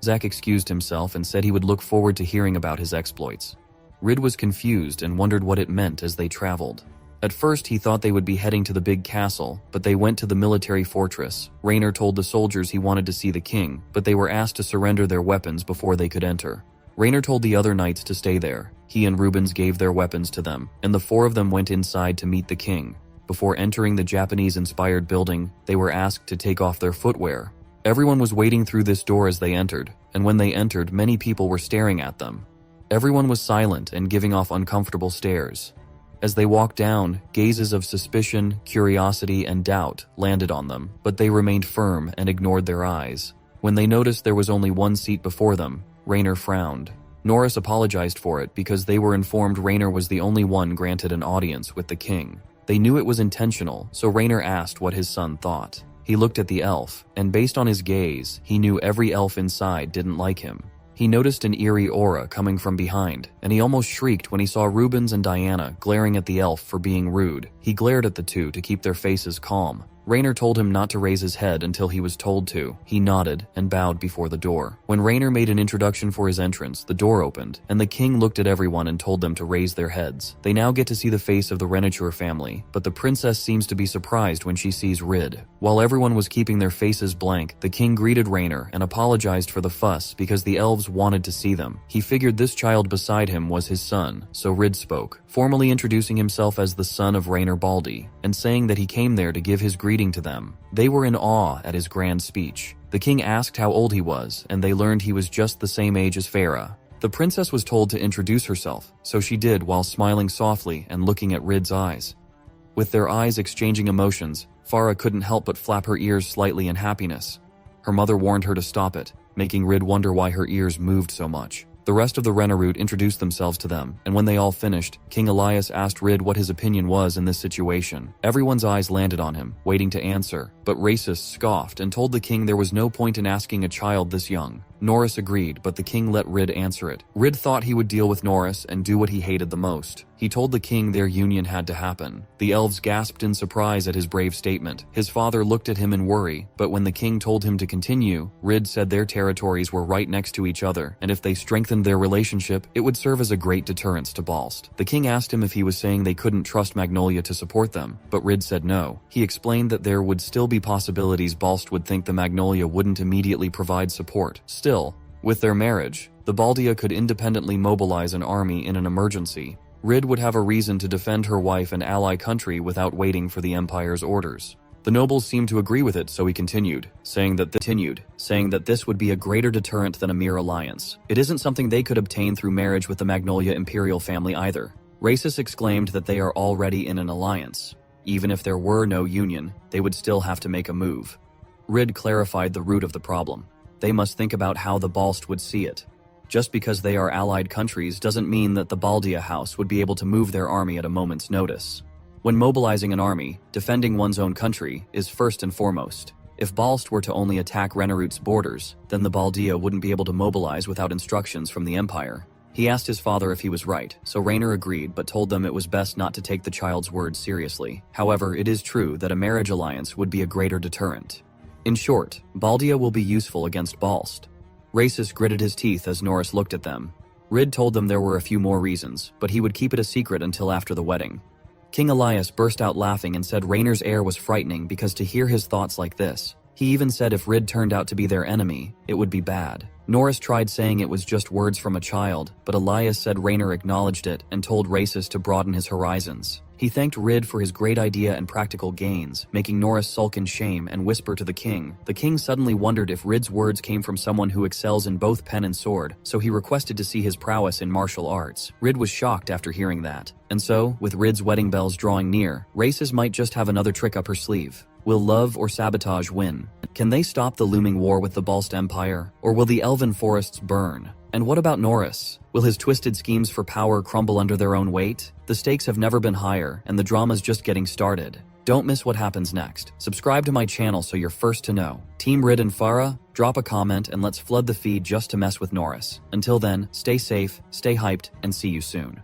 Zach excused himself and said he would look forward to hearing about his exploits. Rid was confused and wondered what it meant as they traveled. At first he thought they would be heading to the big castle, but they went to the military fortress. Rainer told the soldiers he wanted to see the king, but they were asked to surrender their weapons before they could enter. Rainer told the other knights to stay there. He and Rubens gave their weapons to them, and the four of them went inside to meet the king. Before entering the Japanese-inspired building, they were asked to take off their footwear. Everyone was waiting through this door as they entered, and when they entered, many people were staring at them. Everyone was silent and giving off uncomfortable stares. As they walked down, gazes of suspicion, curiosity, and doubt landed on them, but they remained firm and ignored their eyes. When they noticed there was only one seat before them, Rainer frowned. Norris apologized for it because they were informed Rainer was the only one granted an audience with the king. They knew it was intentional, so Rainer asked what his son thought. He looked at the elf, and based on his gaze, he knew every elf inside didn't like him. He noticed an eerie aura coming from behind, and he almost shrieked when he saw Rubens and Diana glaring at the elf for being rude. He glared at the two to keep their faces calm. Rainer told him not to raise his head until he was told to. He nodded and bowed before the door. When Rainer made an introduction for his entrance, the door opened, and the king looked at everyone and told them to raise their heads. They now get to see the face of the Renature family, but the princess seems to be surprised when she sees Rid. While everyone was keeping their faces blank, the king greeted Rainer and apologized for the fuss because the elves wanted to see them. He figured this child beside him was his son, so Rid spoke, formally introducing himself as the son of Rainer Baldi, and saying that he came there to give his greeting to them. They were in awe at his grand speech. The king asked how old he was, and they learned he was just the same age as Farah. The princess was told to introduce herself, so she did while smiling softly and looking at Rid's eyes. With their eyes exchanging emotions, Farah couldn't help but flap her ears slightly in happiness. Her mother warned her to stop it, making Rid wonder why her ears moved so much. The rest of the Renorut introduced themselves to them, and when they all finished, King Elias asked Rid what his opinion was in this situation. Everyone's eyes landed on him, waiting to answer, but Racis scoffed and told the king there was no point in asking a child this young. Norris agreed, but the king let Rid answer it. Rid thought he would deal with Norris and do what he hated the most. He told the king their union had to happen. The elves gasped in surprise at his brave statement. His father looked at him in worry, but when the king told him to continue, Rid said their territories were right next to each other, and if they strengthened their relationship, it would serve as a great deterrence to Balst. The king asked him if he was saying they couldn't trust Magnolia to support them, but Rid said no. He explained that there would still be possibilities Balst would think the Magnolia wouldn't immediately provide support. Still, with their marriage, the Baldia could independently mobilize an army in an emergency. Rid would have a reason to defend her wife and ally country without waiting for the Empire's orders. The nobles seemed to agree with it, so he continued, saying that this would be a greater deterrent than a mere alliance. It isn't something they could obtain through marriage with the Magnolia imperial family either. Racists exclaimed that they are already in an alliance. Even if there were no union, they would still have to make a move. Rid clarified the root of the problem. They must think about how the Balst would see it. Just because they are allied countries doesn't mean that the Baldia house would be able to move their army at a moment's notice. When mobilizing an army, defending one's own country is first and foremost. If Balst were to only attack Renerut's borders, then the Baldia wouldn't be able to mobilize without instructions from the Empire. He asked his father if he was right, so Rainer agreed but told them it was best not to take the child's words seriously. However, it is true that a marriage alliance would be a greater deterrent. In short, Baldia will be useful against Balst. Racis gritted his teeth as Norris looked at them. Rid told them there were a few more reasons, but he would keep it a secret until after the wedding. King Elias burst out laughing and said Rainer's heir was frightening because to hear his thoughts like this, he even said if Rid turned out to be their enemy, it would be bad. Norris tried saying it was just words from a child, but Elias said Rainer acknowledged it and told Racis to broaden his horizons. He thanked Rid for his great idea and practical gains, making Norris sulk in shame and whisper to the king. The king suddenly wondered if Rid's words came from someone who excels in both pen and sword, so he requested to see his prowess in martial arts. Rid was shocked after hearing that. And so, with Rid's wedding bells drawing near, Racis might just have another trick up her sleeve. Will love or sabotage win? Can they stop the looming war with the Balst Empire? Or will the elven forests burn? And what about Norris? Will his twisted schemes for power crumble under their own weight? The stakes have never been higher, and the drama's just getting started. Don't miss what happens next. Subscribe to my channel so you're first to know. Team Rid and Farah, drop a comment and let's flood the feed just to mess with Norris. Until then, stay safe, stay hyped, and see you soon.